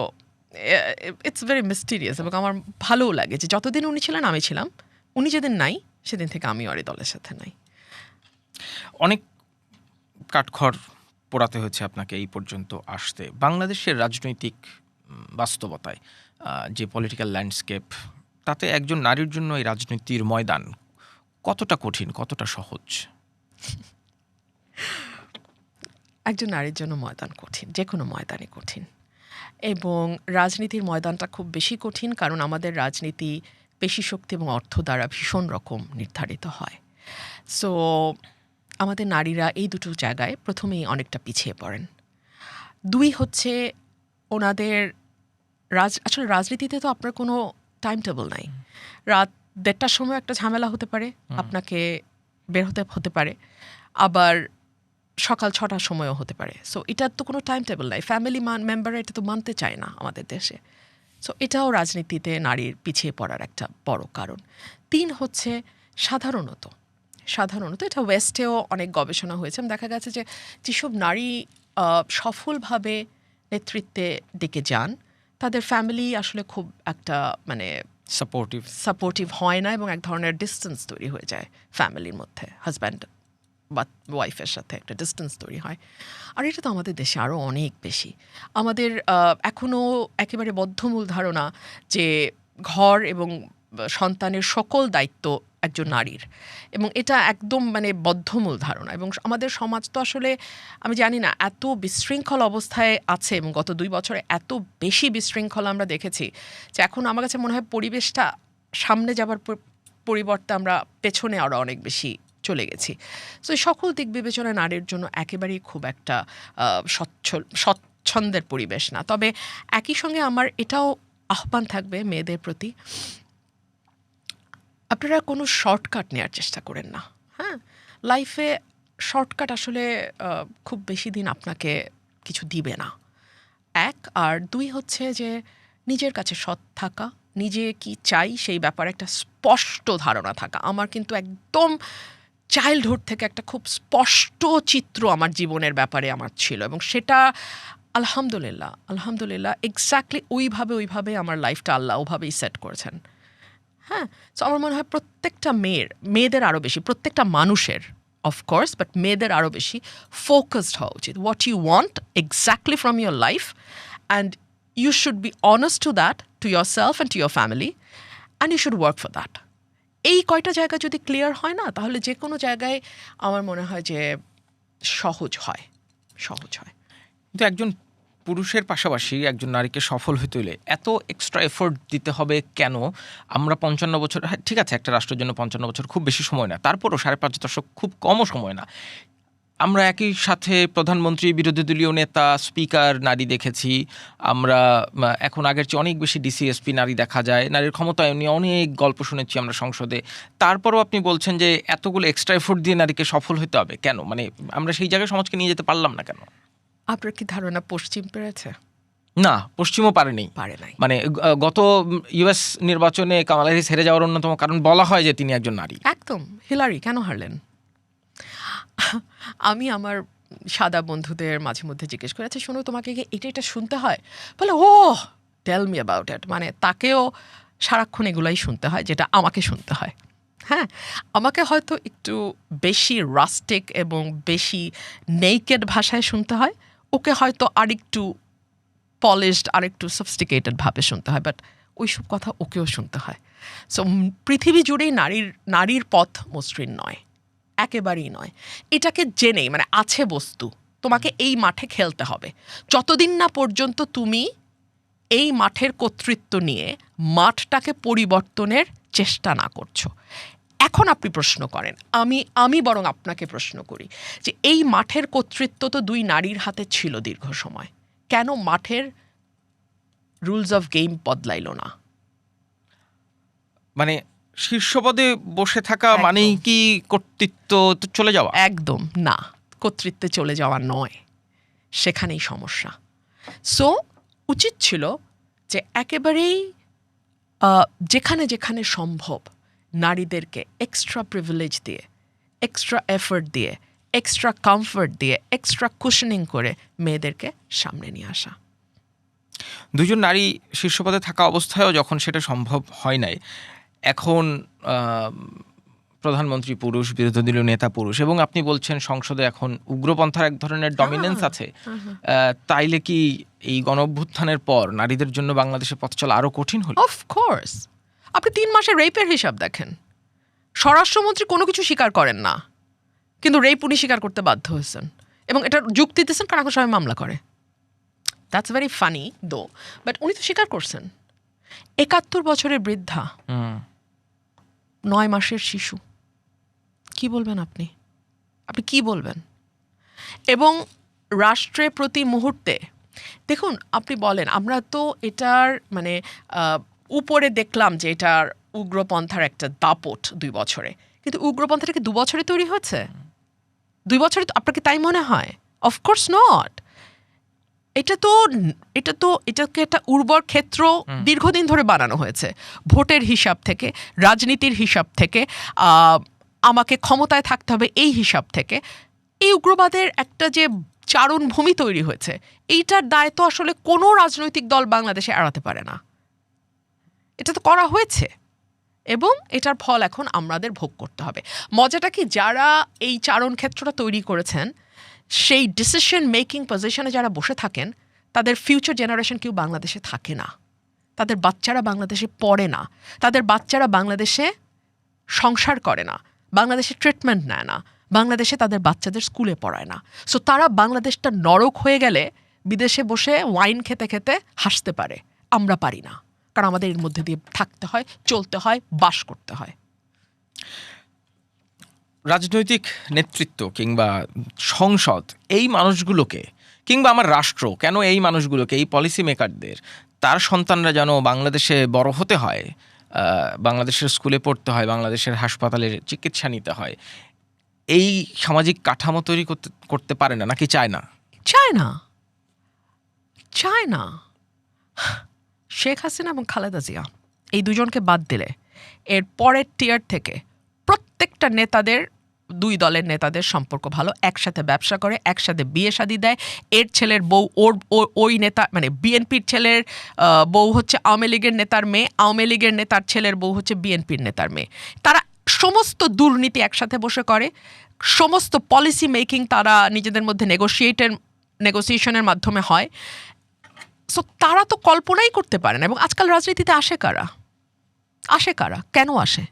it's very mysterious এবং আমার ভালোও লাগে যে যতদিন উনি ছিলেন আমি ছিলাম, উনি যেদিন নাই সেদিন থেকে আমি আর এই দলের সাথে নাই। অনেক কাঠখড় পোড়াতে হয়েছে আপনাকে এই পর্যন্ত আসতে। বাংলাদেশের রাজনৈতিক বাস্তবতায় যে পলিটিক্যাল ল্যান্ডস্কেপ, তাতে একজন নারীর জন্য এই রাজনীতির ময়দান কতটা কঠিন, কতটা সহজ? একজন নারীর জন্য ময়দান কঠিন, যে কোনো ময়দানই কঠিন। এবং রাজনীতির ময়দানটা খুব বেশি কঠিন কারণ আমাদের রাজনীতি পেশিশক্তি এবং অর্থ দ্বারা ভীষণ রকম নির্ধারিত হয়। সো আমাদের নারীরা এই দুটো জায়গায় প্রথমেই অনেকটা পিছিয়ে পড়েন। দুই হচ্ছে ওনাদের আসলে রাজনীতিতে তো আপনার কোনো টাইম টেবল নাই। রাত 1:30টার সময় একটা ঝামেলা হতে পারে, আপনাকে বের হতে পারে, আবার সকাল 6টার সময়ও হতে পারে। সো এটার তো কোনো টাইম টেবল নাই। ফ্যামিলি মেম্বাররা এটা তো মানতে চায় না আমাদের দেশে। সো এটাও রাজনীতিতে নারীর পিছিয়ে পড়ার একটা বড় কারণ। 3 হচ্ছে সাধারণত এটা ওয়েস্টেও অনেক গবেষণা হয়েছে, দেখা গেছে যে যেসব নারী সফলভাবে নেতৃত্বে দিকে যান তাদের ফ্যামিলি আসলে খুব একটা মানে সাপোর্টিভ হয় না, এবং এক ধরনের ডিস্টেন্স তৈরি হয়ে যায় ফ্যামিলির মধ্যে, হাজব্যান্ড বা ওয়াইফের সাথে একটা ডিস্টেন্স তৈরি হয়। আর এটা তো আমাদের দেশে আরও অনেক বেশি। আমাদের এখনও একেবারে বদ্ধমূল ধারণা যে ঘর এবং সন্তানের সকল দায়িত্ব একজন নারীর, এবং এটা একদম মানে বদ্ধমূল ধারণা। এবং আমাদের সমাজ তো আসলে আমি জানি না এত বিশৃঙ্খল অবস্থায় আছে, এবং গত 2 বছরে এত বেশি বিশৃঙ্খল আমরা দেখেছি যে এখন আমার কাছে মনে হয় পরিবেশটা সামনে যাবার পরিবর্তে আমরা পেছনে আরও অনেক বেশি চলে গেছি। সো এই সকল দিক বিবেচনায় নারীর জন্য একেবারেই খুব একটা স্বচ্ছন্দের পরিবেশ না। তবে একই সঙ্গে আমার এটাও আহ্বান থাকবে মেয়েদের প্রতি, আপনারা কোনো শর্টকাট নেওয়ার চেষ্টা করেন না। হ্যাঁ, লাইফে শর্টকাট আসলে খুব বেশি দিন আপনাকে কিছু দিবে না, 1। আর 2 হচ্ছে যে নিজের কাছে সৎ থাকা, নিজে কি চাই সেই ব্যাপারে একটা স্পষ্ট ধারণা থাকা। আমার কিন্তু একদম চাইল্ডহুড থেকে একটা খুব স্পষ্ট চিত্র আমার জীবনের ব্যাপারে আমার ছিল, এবং সেটা আলহামদুলিল্লাহ এক্স্যাক্টলি ওইভাবে আমার লাইফটা আল্লাহ ওভাবেই সেট করেছেন। হ্যাঁ, সো আমার মনে হয় প্রত্যেকটা মেয়েদের আরও বেশি, প্রত্যেকটা মানুষের অফকোর্স, বাট মেয়েদের আরও বেশি ফোকাসড হওয়া উচিত। What you want exactly from your life, and you should be honest to that, to yourself and to your family, and you should work for that. এই কয়টা জায়গা যদি ক্লিয়ার হয় না, তাহলে যে কোনো জায়গায় আমার মনে হয় যে সহজ হয়। কিন্তু একজন পুরুষের পাশাপাশি একজন নারীকে সফল হতে হলে এত এক্সট্রা এফোর্ট দিতে হবে কেন? আমরা 55 বছর, হ্যাঁ ঠিক আছে, একটা রাষ্ট্রের জন্য 55 বছর খুব বেশি সময় না, তারপরও 5.5 দশক খুব কমও সময় না। আমরা একই সাথে প্রধানমন্ত্রী, বিরোধী দলীয় নেতা, স্পিকার নারী দেখেছি। আমরা এখন আগের চেয়ে অনেক বেশি ডিসিএসপি নারী দেখা যায়। নারীর ক্ষমতায়ন নিয়ে অনেক গল্প শুনেছি আমরা সংসদে। তারপরও আপনি বলছেন যে এতগুলো এক্সট্রা এফোর্ট দিয়ে নারীকে সফল হতে হবে কেন? মানে আমরা সেই জায়গায় সমাজকে নিয়ে যেতে পারলাম না কেন? আপনার কি ধারণা পশ্চিম পেরেছে? না, পশ্চিমও পারে নাই। মানে গত ইউএস নির্বাচনে কামালা হ্যারিস হেরে যাওয়ার অন্যতম কারণ বলা হয় যে তিনি একজন নারী। একদম। হিলারি কেন হারলেন? আমি আমার সাদা বন্ধুদের মাঝে মধ্যে জিজ্ঞেস করে, আচ্ছা শোনো, তোমাকে কি এটা শুনতে হয়? বলে ও টেল মি অ্যাবাউট ইট। মানে তাকেও সারাক্ষণ এগুলাই শুনতে হয় যেটা আমাকে শুনতে হয়। হ্যাঁ, আমাকে হয়তো একটু বেশি রাস্টিক এবং বেশি নেকেড ভাষায় শুনতে হয়, ওকে হয়তো আরেকটু পলিশড, আরেকটু সফিস্টিকেটেড ভাবে শুনতে হয়, বাট ওইসব কথা ওকেও শুনতে হয়। সো পৃথিবী জুড়েই নারীর পথ মসৃণ নয়, একেবারেই নয়। এটাকে জেনেই, মানে আছে বস্তু, তোমাকে এই মাঠে খেলতে হবে যতদিন না পর্যন্ত তুমি এই মাঠের কর্তৃত্ব নিয়ে মাঠটাকে পরিবর্তনের চেষ্টা না করছো। এখন আপনি প্রশ্ন করেন, আমি বরং আপনাকে প্রশ্ন করি যে এই মাঠের কর্তৃত্ব তো 2 নারীর হাতে ছিল দীর্ঘ সময়, কেন মাঠের রুলস অফ গেম বদলাইল না? মানে শীর্ষপদে বসে থাকা মানেই কি কর্তৃত্ব চলে যাওয়া? একদম না, কর্তৃত্বে চলে যাওয়া নয়, সেখানেই সমস্যা। সো উচিত ছিল যে একেবারেই যেখানে যেখানে সম্ভব নারীদেরকে এক্সট্রা প্রিভিলেজ দিয়ে, এক্সট্রা এফোর্ট দিয়ে, এক্সট্রা কমফোর্ট দিয়ে, এক্সট্রা কুশনিং করে মেয়েদেরকে সামনে নিয়ে আসা। 2 জন নারী শীর্ষপদে থাকা অবস্থায়ও যখন সেটা সম্ভব হয় নাই, এখন প্রধানমন্ত্রী পুরুষ, বিরোধী দলীয় নেতা পুরুষ, এবং আপনি বলছেন সংসদে এখন উগ্রপন্থার এক ধরনের ডমিনেন্স আছে, তাইলে কি এই গণঅভ্যুত্থানের পর নারীদের জন্য বাংলাদেশের পথ চলা আরো কঠিন হলো? অফকোর্স। আপনি 3 মাসের রেপের হিসাব দেখেন, স্বরাষ্ট্রমন্ত্রী কোনো কিছু স্বীকার করেন না, কিন্তু রেপ উনি স্বীকার করতে বাধ্য হয়েছেন, এবং এটা যুক্তি দিতেছেন কারণ এখন সবাই মামলা করে। দ্যাটস ভেরি ফানি দো, বাট উনি তো স্বীকার করছেন। 71 বছরের বৃদ্ধা, 9 মাসের শিশু, কি বলবেন আপনি কি বলবেন? এবং রাষ্ট্রে প্রতি মুহূর্তে দেখুন, আপনি বলেন, আমরা তো এটার মানে উপরে দেখলাম যে এটার উগ্রপন্থার একটা দাপট 2 বছরে, কিন্তু উগ্রপন্থাটা কি 2 বছরে তৈরি হয়েছে? 2 বছরে আপনাকে তাই মনে হয়? Of course not. এটাকে একটা উর্বর ক্ষেত্র দীর্ঘদিন ধরে বানানো হয়েছে, ভোটের হিসাব থেকে, রাজনীতির হিসাব থেকে, আমাকে ক্ষমতায় থাকতে হবে এই হিসাব থেকে। এই উগ্রবাদের একটা যে চারণভূমি তৈরি হয়েছে, এইটার দায় তো আসলে কোনো রাজনৈতিক দল বাংলাদেশে এড়াতে পারে না। এটা তো করা হয়েছে এবং এটার ফল এখন আমাদের ভোগ করতে হবে। মজাটা কি, যারা এই চারণ ক্ষেত্রটা তৈরি করেছেন সেই ডিসিশন মেকিং পজিশনে যারা বসে থাকেন, তাদের ফিউচার জেনারেশন কেউ বাংলাদেশে থাকে না, তাদের বাচ্চারা বাংলাদেশে পড়ে না, তাদের বাচ্চারা বাংলাদেশে সংসার করে না, বাংলাদেশে ট্রিটমেন্ট নেয় না, বাংলাদেশে তাদের বাচ্চাদের স্কুলে পড়ায় না। সো তারা বাংলাদেশটা নরক হয়ে গেলে বিদেশে বসে ওয়াইন খেতে খেতে হাসতে পারে, আমরা পারি না, কারণ আমাদের এর মধ্যে দিয়ে থাকতে হয়, চলতে হয়, বাস করতে হয়। রাজনৈতিক নেতৃত্ব কিংবা সংসদ এই মানুষগুলোকে, কিংবা আমার রাষ্ট্র, কেন এই মানুষগুলোকে, এই পলিসি মেকারদের তার সন্তানরা যেন বাংলাদেশে বড় হতে হয়, বাংলাদেশের স্কুলে পড়তে হয়, বাংলাদেশের হাসপাতালের চিকিৎসা নিতে হয়, এই সামাজিক কাঠামো তৈরি করতে পারে না নাকি চায় না? চায় না, চায় না। শেখ হাসিনা এবং খালেদা জিয়া এই দুজনকে বাদ দিলে এর পরের টিয়ার থেকে প্রত্যেকটা নেতাদের, দুই দলের নেতাদের সম্পর্ক ভালো, একসাথে ব্যবসা করে, একসাথে বিয়ে শাদী দেয়। এর ছেলের বউ ওই নেতা, মানে বিএনপির ছেলের বউ হচ্ছে আওয়ামী লীগের নেতার মেয়ে, আওয়ামী লীগের নেতার ছেলের বউ হচ্ছে বিএনপির নেতার মেয়ে। তারা সমস্ত দুর্নীতি একসাথে বসে করে, সমস্ত পলিসি মেকিং তারা নিজেদের মধ্যে নেগোসিয়েশনের মাধ্যমে হয়। সো তারা তো কল্পনাই করতে পারে না। এবং আজকাল রাজনীতিতে আসে কারা, কেন আসে?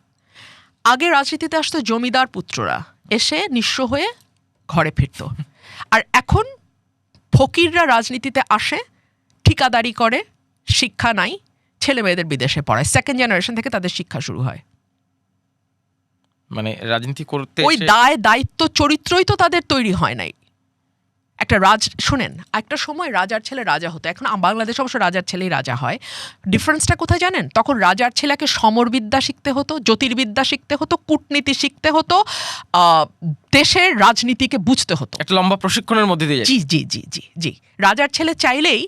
আগে রাজনীতিতে আসতো জমিদার পুত্ররা, এসে নিঃস্ব হয়ে ঘরে ফিরত। আর এখন ফকিররা রাজনীতিতে আসে, ঠিকাদারি করে, শিক্ষা নাই, ছেলে মেয়েদের বিদেশে পড়ায়, সেকেন্ড জেনারেশন থেকে তাদের শিক্ষা শুরু হয়। মানে রাজনীতি করতে ওই দায়িত্ব চরিত্রই তো তাদের তৈরি হয় নাই। শুনেন, একটা সময় রাজার ছেলে রাজা হতো, এখন বাংলাদেশ অবশ্য রাজার ছেলেই রাজা হয়। ডিফারেন্সটা কোথায় জানেন? তখন রাজার ছেলেকে সমরবিদ্যা শিখতে হতো, জ্যোতির্বিদ্যা শিখতে হতো, কূটনীতি শিখতে হতো, দেশের রাজনীতিকে বুঝতে হতো, একটা লম্বা প্রশিক্ষণের মধ্যে দিয়ে। জি জি জি জি জি রাজার ছেলে চাইলেই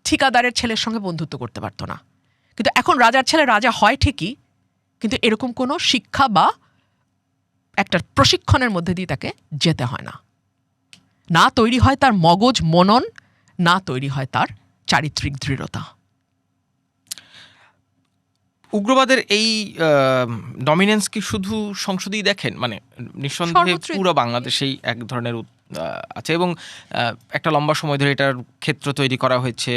ঠিকাদারের ছেলের সঙ্গে বন্ধুত্ব করতে পারতো না। কিন্তু এখন রাজার ছেলে রাজা হয় ঠিকই, কিন্তু এরকম কোনো শিক্ষা বা একটা প্রশিক্ষণের মধ্যে দিয়ে তাকে যেতে হয় না। না তৈরি হয় তার মগজ মনন, না তৈরি হয় তার চারিত্রিক দৃঢ়তা। উগ্রবাদের এই ডমিনেন্স কি শুধু সংসদেই দেখেন? মানে নিঃসন্দেহে পুরো বাংলাদেশেই এক ধরনের আছে এবং একটা লম্বা সময় ধরে এটার ক্ষেত্র তৈরি করা হয়েছে।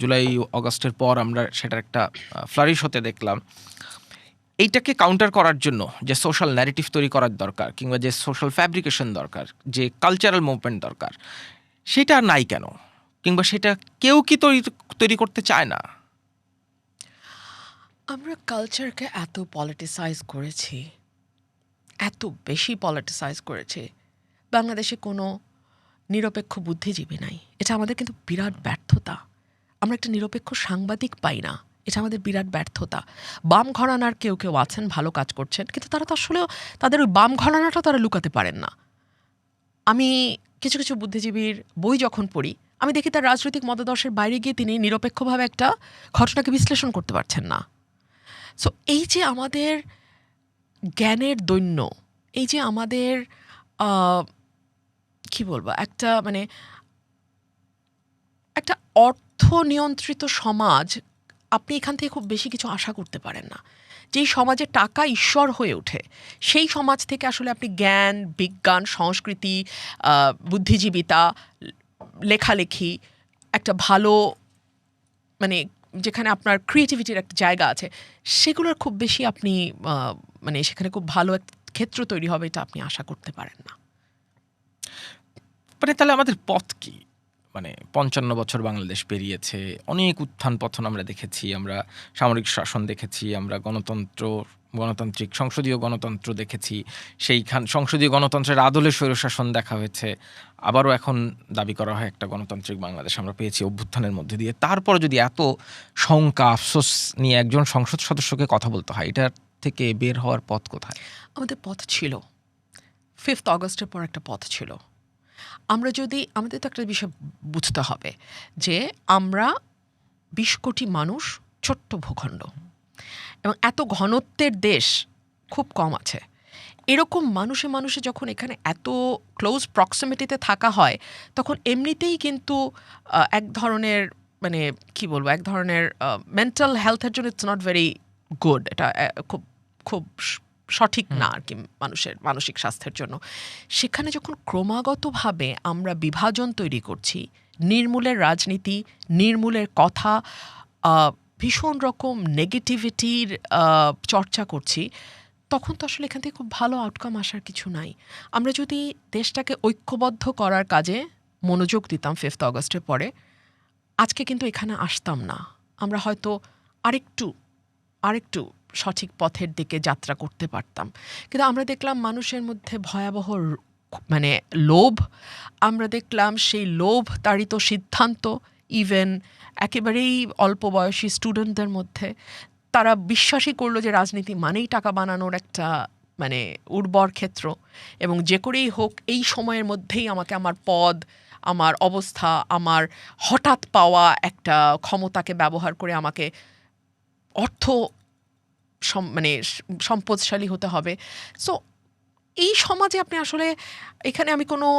জুলাই অগাস্টের পর আমরা সেটার একটা ফ্লারিশ হতে দেখলাম। এইটাকে কাউন্টার করার জন্য যে সোশ্যাল ন্যারেটিভ তৈরি করার দরকার, কিংবা যে সোশ্যাল ফ্যাব্রিকেশন দরকার, যে কালচারাল মুভমেন্ট দরকার, সেটা নাই কেন? কিংবা সেটা কেউ কি তৈরি করতে চায় না? আমরা কালচারকে এত পলিটিসাইজ করেছি, এত বেশি পলিটিসাইজ করেছি, বাংলাদেশে কোনো নিরপেক্ষ বুদ্ধিজীবী নাই। এটা আমাদের কিন্তু বিরাট ব্যর্থতা। আমরা একটা নিরপেক্ষ সাংবাদিক পাই না, এটা আমাদের বিরাট ব্যর্থতা। বাম ঘরানার কেউ আছেন, ভালো কাজ করছেন, কিন্তু তারা তো আসলেও তাদের ওই বাম ঘরানাটা তারা লুকাতে পারেন না। আমি কিছু কিছু বুদ্ধিজীবীর বই যখন পড়ি, আমি দেখি তার রাজনৈতিক মতাদর্শের বাইরে গিয়ে তিনি নিরপেক্ষভাবে একটা ঘটনাকে বিশ্লেষণ করতে পারছেন না। সো এই যে আমাদের জ্ঞানের দৈন্য, এই যে আমাদের কি বলবো, একটা মানে একটা অর্থ নিয়ন্ত্রিত সমাজ, আপনি এখান থেকে খুব বেশি কিছু আশা করতে পারেন না। যেই সমাজে টাকা ঈশ্বর হয়ে ওঠে, সেই সমাজ থেকে আসলে আপনি জ্ঞান, বিজ্ঞান, সংস্কৃতি, বুদ্ধিজীবিতা, লেখালেখি, একটা ভালো মানে যেখানে আপনার ক্রিয়েটিভিটির একটা জায়গা আছে, সেগুলোর খুব বেশি আপনি মানে সেখানে খুব ভালো একটা ক্ষেত্র তৈরি হবে, এটা আপনি আশা করতে পারেন না। মানে তাহলে আমাদের পথ কি? মানে 55 বছর বাংলাদেশ পেরিয়েছে, অনেক উত্থান পতন আমরা দেখেছি, আমরা সামরিক শাসন দেখেছি, আমরা গণতান্ত্রিক সংসদীয় গণতন্ত্র দেখেছি, সংসদীয় গণতন্ত্রের আদলে স্বৈরশাসন দেখা হয়েছে, আবারও এখন দাবি করা হয় একটা গণতান্ত্রিক বাংলাদেশ আমরা পেয়েছি অভ্যুত্থানের মধ্যে দিয়ে। তারপর যদি এত শঙ্কা আফসোস নিয়ে একজন সংসদ সদস্যকে কথা বলতে হয়, এটার থেকে বের হওয়ার পথ কোথায়? আমাদের পথ ছিল 5 অগস্টের পর একটা পথ ছিল। আমাদের তো একটা বিষয় বুঝতে হবে যে আমরা 20 কোটি মানুষ, ছোট্ট ভূখণ্ড, এবং এত ঘনত্বের দেশ খুব কম আছে। এরকম মানুষে মানুষে যখন এখানে এত ক্লোজ প্রক্সিমিটিতে থাকা হয় তখন এমনিতেই কিন্তু এক ধরনের মানে কি বলবো এক ধরনের মেন্টাল হেলথের জন্য ইটস নট ভেরি গুড, এটা খুব খুব সঠিক না আর কি মানুষের মানসিক স্বাস্থ্যের জন্য। সেখানে যখন ক্রমাগতভাবে আমরা বিভাজন তৈরি করছি, নির্মূলের রাজনীতি, নির্মূলের কথা, ভীষণ রকম নেগেটিভিটির চর্চা করছি, তখন তো আসলে এখান থেকে খুব ভালো আউটকাম আসার কিছু নাই। আমরা যদি দেশটাকে ঐক্যবদ্ধ করার কাজে মনোযোগ দিতাম 5 অগস্টের পরে, আজকে কিন্তু এখানে আসতাম না। আমরা হয়তো আরেকটু সঠিক পথের দিকে যাত্রা করতে পারতাম। কিন্তু আমরা দেখলাম মানুষের মধ্যে ভয়াবহ মানে লোভ, আমরা দেখলাম সেই লোভ তাড়িত সিদ্ধান্ত, ইভেন একেবারেই অল্প বয়সী স্টুডেন্টদের মধ্যে তারা বিশ্বাসই করলো যে রাজনীতি মানেই টাকা বানানোর একটা মানে উর্বর ক্ষেত্র, এবং যে করেই হোক এই সময়ের মধ্যেই আমাকে আমার পদ, আমার অবস্থা, আমার হঠাৎ পাওয়া একটা ক্ষমতাকে ব্যবহার করে আমাকে অর্থ মানে সম্পদশালী হতে হবে। সো এই সমাজে আপনি আসলে এখানে আমি কোনো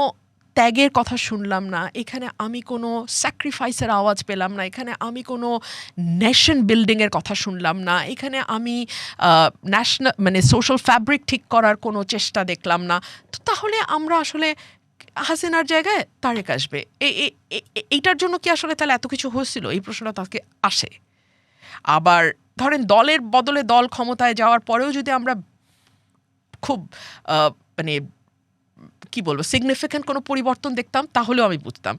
ত্যাগের কথা শুনলাম না, এখানে আমি কোনো স্যাক্রিফাইসের আওয়াজ পেলাম না, এখানে আমি কোনো নেশন বিল্ডিংয়ের কথা শুনলাম না, এখানে আমি ন্যাশনাল মানে সোশ্যাল ফ্যাব্রিক ঠিক করার কোনো চেষ্টা দেখলাম না। তো তাহলে আমরা আসলে হাসিনার জায়গায় তারেক আসবে, এইটার জন্য কি আসলে তাহলে এত কিছু হয়েছিল? এই প্রশ্নটা তাকে আসে। আবার ধরেন দলের বদলে দল ক্ষমতায় যাওয়ার পরেও যদি আমরা খুব মানে কি বলবো সিগনিফিক্যান্ট কোনো পরিবর্তন দেখতাম তাহলেও আমি বুঝতাম।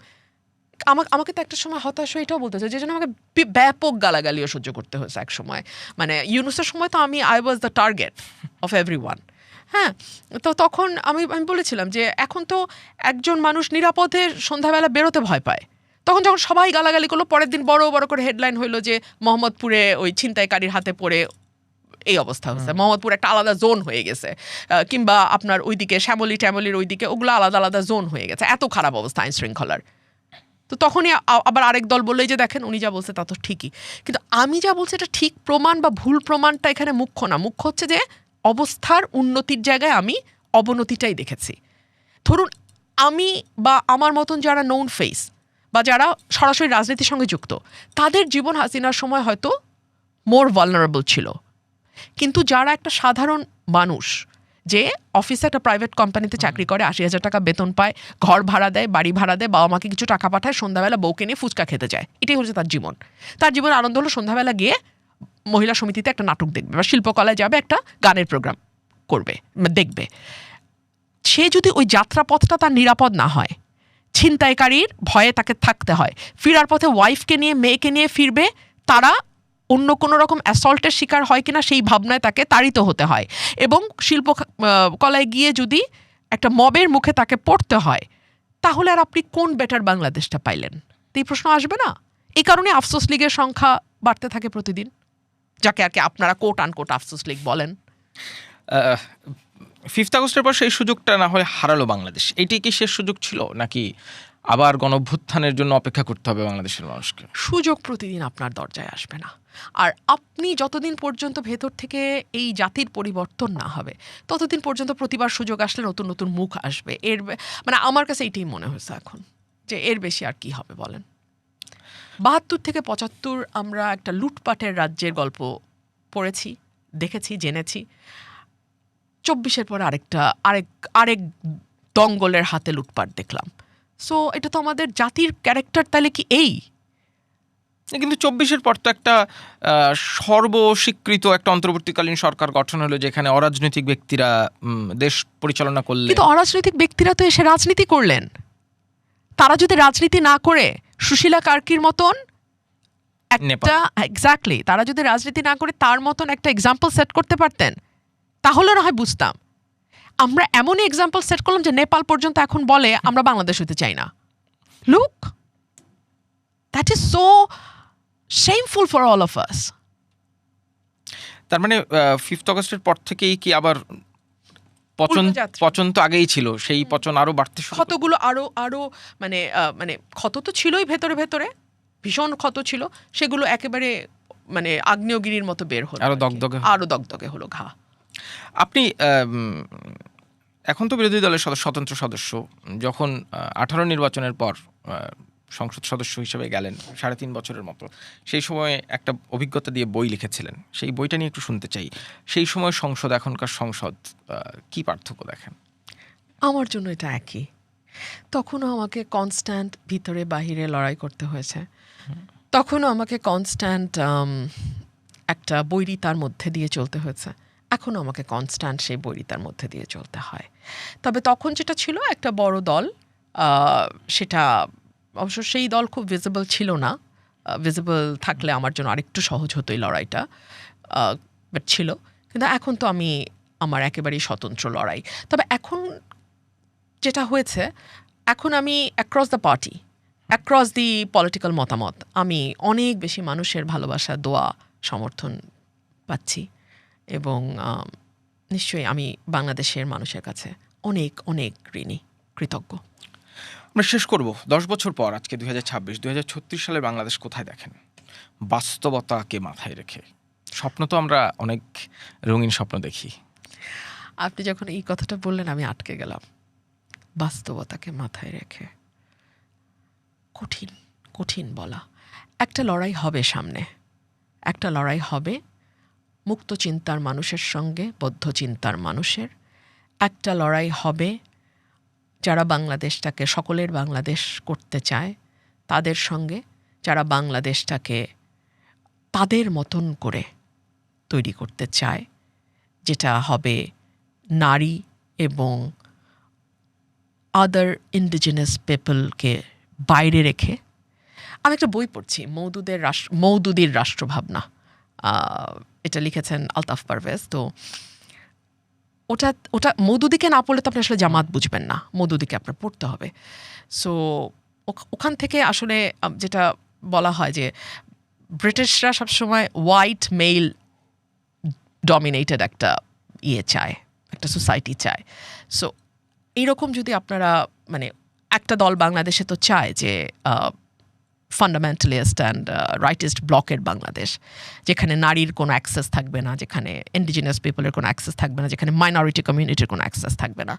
আমাকে তো একটা সময় হতাশ হয়ে এটাও বলতে চাই, যে জন্য আমাকে ব্যাপক গালাগালিও সহ্য করতে হয়েছে এক সময়। মানে ইউনুসের সময় তো I was the target of everyone. হ্যাঁ, তো তখন আমি বলেছিলাম যে এখন তো একজন মানুষ নিরাপদে সন্ধ্যাবেলা বেরোতে ভয় পায়। তখন যখন সবাই গালাগালি করলো, পরের দিন বড় বড় করে হেডলাইন হইলো যে মোহাম্মদপুরে ওই ছিনতাইকারীর হাতে পড়ে এই অবস্থা হচ্ছে, মোহাম্মদপুর একটা আলাদা জোন হয়ে গেছে, কিংবা আপনার ওইদিকে শ্যামলী ট্যামলির ওইদিকে ওগুলো আলাদা আলাদা জোন হয়ে গেছে, এত খারাপ অবস্থা আইন শৃঙ্খলার। তো তখনই আবার আরেক দল বললেই যে দেখেন উনি যা বলছে তা তো ঠিকই, কিন্তু আমি যা বলছি এটা ঠিক প্রমাণ বা ভুল প্রমাণটা এখানে মুখ্য না। মুখ্য হচ্ছে যে অবস্থার উন্নতির জায়গায় আমি অবনতিটাই দেখেছি। ধরুন আমি বা আমার মতন যারা নোন ফেস বা যারা সরাসরি রাজনীতির সঙ্গে যুক্ত, তাদের জীবন হাসিনার সময় হয়তো মোর ভালনারেবল ছিল, কিন্তু যারা একটা সাধারণ মানুষ যে অফিসে একটা প্রাইভেট কোম্পানিতে চাকরি করে, 80,000 টাকা বেতন পায়, ঘর ভাড়া দেয়, বাড়ি ভাড়া দেয়, বাবা মাকে কিছু টাকা পাঠায়, সন্ধ্যাবেলা বউকে নিয়ে ফুচকা খেতে যায়, এটাই হচ্ছে তার জীবন। তার জীবনের আনন্দ হলো সন্ধ্যাবেলা গিয়ে মহিলা সমিতিতে একটা নাটক দেখবে বা শিল্পকলায় যাবে, একটা গানের প্রোগ্রাম করবে, দেখবে। সে যদি ওই যাত্রাপথটা তার নিরাপদ না হয়, ছিনতাইকারীর ভয়ে তাকে থাকতে হয়, ফেরার পথে ওয়াইফকে নিয়ে মেয়েকে নিয়ে ফিরবে, তারা অন্য কোনো রকম অ্যাসল্টের শিকার হয় কিনা সেই ভাবনায় তাকে তাড়িত হতে হয়, এবং শিল্পকলায় গিয়ে যদি একটা মবের মুখে তাকে পড়তে হয়, তাহলে আর আপনি কোন বেটার বাংলাদেশটা পাইলেন? এই প্রশ্ন আসবে না? এই কারণে আফসোস লীগের সংখ্যা বাড়তে থাকে প্রতিদিন, যাকে আর কি আপনারা কোট আনকোট আফসোস লীগ বলেন। 5 আগস্টের পর সেই সুযোগটা না হয় হারালো বাংলাদেশ, এইটাই কি শেষ সুযোগ ছিল, নাকি আবার গণঅভ্যুত্থানের জন্য অপেক্ষা করতে হবে বাংলাদেশের মানুষকে? সুযোগ প্রতিদিন আপনার দরজায় আসবে না, আর আপনি যতদিন পর্যন্ত ভেতর থেকে এই জাতির পরিবর্তন না হবে ততদিন পর্যন্ত প্রতিবার সুযোগ আসলে নতুন নতুন মুখ আসবে। মানে আমার কাছে এইটাই মনে হয়েছে এখন, যে এর বেশি আর কি হবে বলেন। 72 থেকে 75 আমরা একটা লুটপাটের রাজ্যের গল্প পড়েছি, দেখেছি, জেনেছি। 24-এর পর আরেক দঙ্গলের হাতে লুটপাট দেখলাম। সো এটা তো আমাদের জাতির ক্যারেক্টার, তাহলে কি এই? কিন্তু 24-এর পর তো একটা সর্বস্বীকৃত একটা অন্তর্বর্তীকালীন সরকার গঠন হলো, যেখানে অরাজনৈতিক ব্যক্তিরা দেশ পরিচালনা করলেন। কিন্তু অরাজনৈতিক ব্যক্তিরা তো এসে রাজনীতি করলেন। তারা যদি রাজনীতি না করে সুশীলা কার্কির মতন একটা এক্স্যাক্টলি, তারা যদি রাজনীতি না করে তার মতন একটা এক্সাম্পল সেট করতে পারতেন, তাহলে না হয় বুঝতাম। আমরা এমনই এক্সাম্পল সেট করলাম যে নেপাল পর্যন্ত এখন বলে আমরা বাংলাদেশ হতে চাই না। Look, that is so shameful for all of us. তার মানে 5 আগস্টের পর থেকেই কি আবার পচন তো আগেই ছিল, সেই পচন আরো বাড়তে শুরু, ক্ষতগুলো আরো মানে ক্ষত তো ছিলই ভেতরে ভেতরে, ভীষণ ক্ষত ছিল, সেগুলো একেবারে মানে আগ্নেয়গিরির মতো বের হলো, আরো দগদগে হলো ঘা। আপনি এখন তো বিরোধী দলের স্বতন্ত্র সদস্য, যখন 18 নির্বাচনের পর সংসদ সদস্য হিসেবে গেলেন 3.5 বছরের মতো, সেই সময় একটা অভিজ্ঞতা দিয়ে বই লিখেছিলেন, সেই বইটা নিয়ে একটু শুনতে চাই। সেই সময় সংসদ, এখনকার সংসদ, কি পার্থক্য দেখেন? আমার জন্য এটা একই। তখনও আমাকে কনস্ট্যান্ট ভিতরে বাহিরে লড়াই করতে হয়েছে, তখনও আমাকে কনস্ট্যান্ট একটা বৈরিতার মধ্যে দিয়ে চলতে হয়েছে, এখনও আমাকে কনস্ট্যান্ট সেই বৈরিতার মধ্যে দিয়ে চলতে হয়। তবে তখন যেটা ছিল একটা বড় দল, সেটা অবশ্য সেই দল খুব ভিজিবল ছিল না। ভিজিবল থাকলে আমার জন্য আরেকটু সহজ হতো এই লড়াইটা, বাট ছিল। কিন্তু এখন তো আমি আমার একেবারেই স্বতন্ত্র লড়াই। তবে এখন যেটা হয়েছে, এখন আমি across the party, across the political মতামত, আমি অনেক বেশি মানুষের ভালোবাসা, দোয়া, সমর্থন পাচ্ছি। এবং নিশ্চয়ই আমি বাংলাদেশের মানুষের কাছে অনেক অনেক ঋণী, কৃতজ্ঞ। আমরা শেষ করব 10 বছর পর, আজকে 2026, 2036 সালে বাংলাদেশ কোথায় দেখেন, বাস্তবতাকে মাথায় রেখে? স্বপ্ন তো আমরা অনেক রঙিন স্বপ্ন দেখি। আপনি যখন এই কথাটা বললেন আমি আটকে গেলাম। বাস্তবতাকে মাথায় রেখে কঠিন, কঠিন বলা। একটা লড়াই হবে সামনে, একটা লড়াই হবে মুক্ত চিন্তার মানুষের সঙ্গে বদ্ধ চিন্তার মানুষের। একটা লড়াই হবে যারা বাংলাদেশটাকে সকলের বাংলাদেশ করতে চায় তাদের সঙ্গে, যারা বাংলাদেশটাকে তাদের মতন করে তৈরি করতে চায়, যেটা হবে নারী এবং আদার ইন্ডিজিনাস পিপলকে বাইরে রেখে। আমি একটা বই পড়ছি, মওদুদির রাষ্ট্রভাবনা, এটা লিখেছেন আলতাফ পারভেজ। তো ওটা ওটা মওদুদিকে না পড়লে তো আপনি আসলে জামাত বুঝবেন না, মওদুদিকে আপনার পড়তে হবে। সো ওখান থেকে আসলে যেটা বলা হয় যে ব্রিটিশরা সবসময় হোয়াইট মেল ডমিনেটেড একটা চায়, একটা সোসাইটি চায়। সো এইরকম যদি আপনারা মানে একটা দল বাংলাদেশে তো চায় যে ফান্ডামেন্টালিস্ট অ্যান্ড রাইটিস্ট ব্লকের বাংলাদেশ, যেখানে নারীর কোনো অ্যাক্সেস থাকবে না, যেখানে ইন্ডিজিনাস পিপলের কোনো অ্যাক্সেস থাকবে না, যেখানে মাইনরিটি কমিউনিটির কোনো অ্যাক্সেস থাকবে না।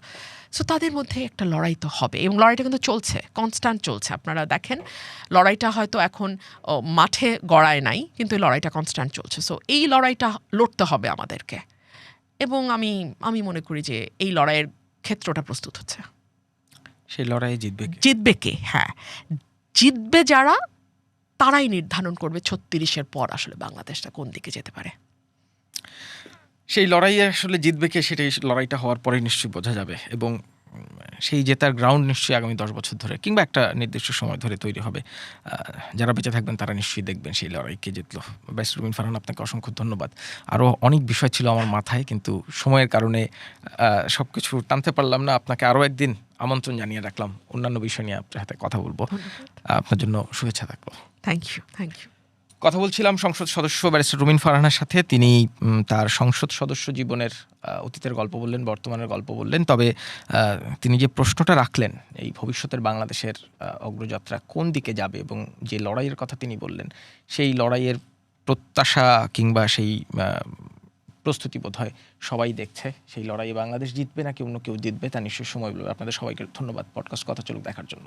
সো তাদের মধ্যে একটা লড়াই তো হবে, এবং লড়াইটা কিন্তু চলছে, কনস্ট্যান্ট চলছে। আপনারা দেখেন লড়াইটা হয়তো এখন মাঠে গড়ায় নাই, কিন্তু এই লড়াইটা কনস্ট্যান্ট চলছে। সো এই লড়াইটা লড়তে হবে আমাদেরকে, এবং আমি মনে করি যে এই লড়াইয়ের ক্ষেত্রটা প্রস্তুত হচ্ছে। সেই লড়াইয়ে জিতবে কে? হ্যাঁ, জিতবে যারা, তারাই নির্ধারণ করবে 36-এর পর আসলে বাংলাদেশটা কোন দিকে যেতে পারে। সেই লড়াইয়ে আসলে জিতবে কে, সেটাই লড়াইটা হওয়ার পরে নিশ্চয়ই বোঝা যাবে। এবং সেই জেতার গ্রাউন্ড নিশ্চয়ই আগামী 10 বছর ধরে কিংবা একটা নির্দিষ্ট সময় ধরে তৈরি হবে। যারা বেঁচে থাকবেন তারা নিশ্চয়ই দেখবেন সেই লড়াইকে জিতলো। ব্যারিস্টার রুমিন ফারহান, আপনাকে অসংখ্য ধন্যবাদ। আরও অনেক বিষয় ছিল আমার মাথায়, কিন্তু সময়ের কারণে সব কিছু টানতে পারলাম না। আপনাকে আরও একদিন আমন্ত্রণ জানিয়ে রাখলাম, অন্যান্য বিষয় নিয়ে আপনার সাথে কথা বলবো। আপনার জন্য শুভেচ্ছা থাকলো। Thank you, thank you. কথা বলছিলাম সংসদ সদস্য ব্যারিস্টার রুমিন ফারহানের সাথে। তিনি তার সংসদ সদস্য জীবনের অতীতের গল্প বললেন, বর্তমানের গল্প বললেন। তবে তিনি যে প্রশ্নটা রাখলেন, এই ভবিষ্যতের বাংলাদেশের অগ্রযাত্রা কোন দিকে যাবে, এবং যে লড়াইয়ের কথা তিনি বললেন, সেই লড়াইয়ের প্রত্যাশা কিংবা সেই প্রস্তুতি বোধ হয় সবাই দেখছে। সেই লড়াইয়ে বাংলাদেশ জিতবে নাকি অন্য কেউ জিতবে, তা নিশ্চয়ই সময় বলবে। আপনাদের সবাইকে ধন্যবাদ পডকাস্ট কথা চলুক দেখার জন্য।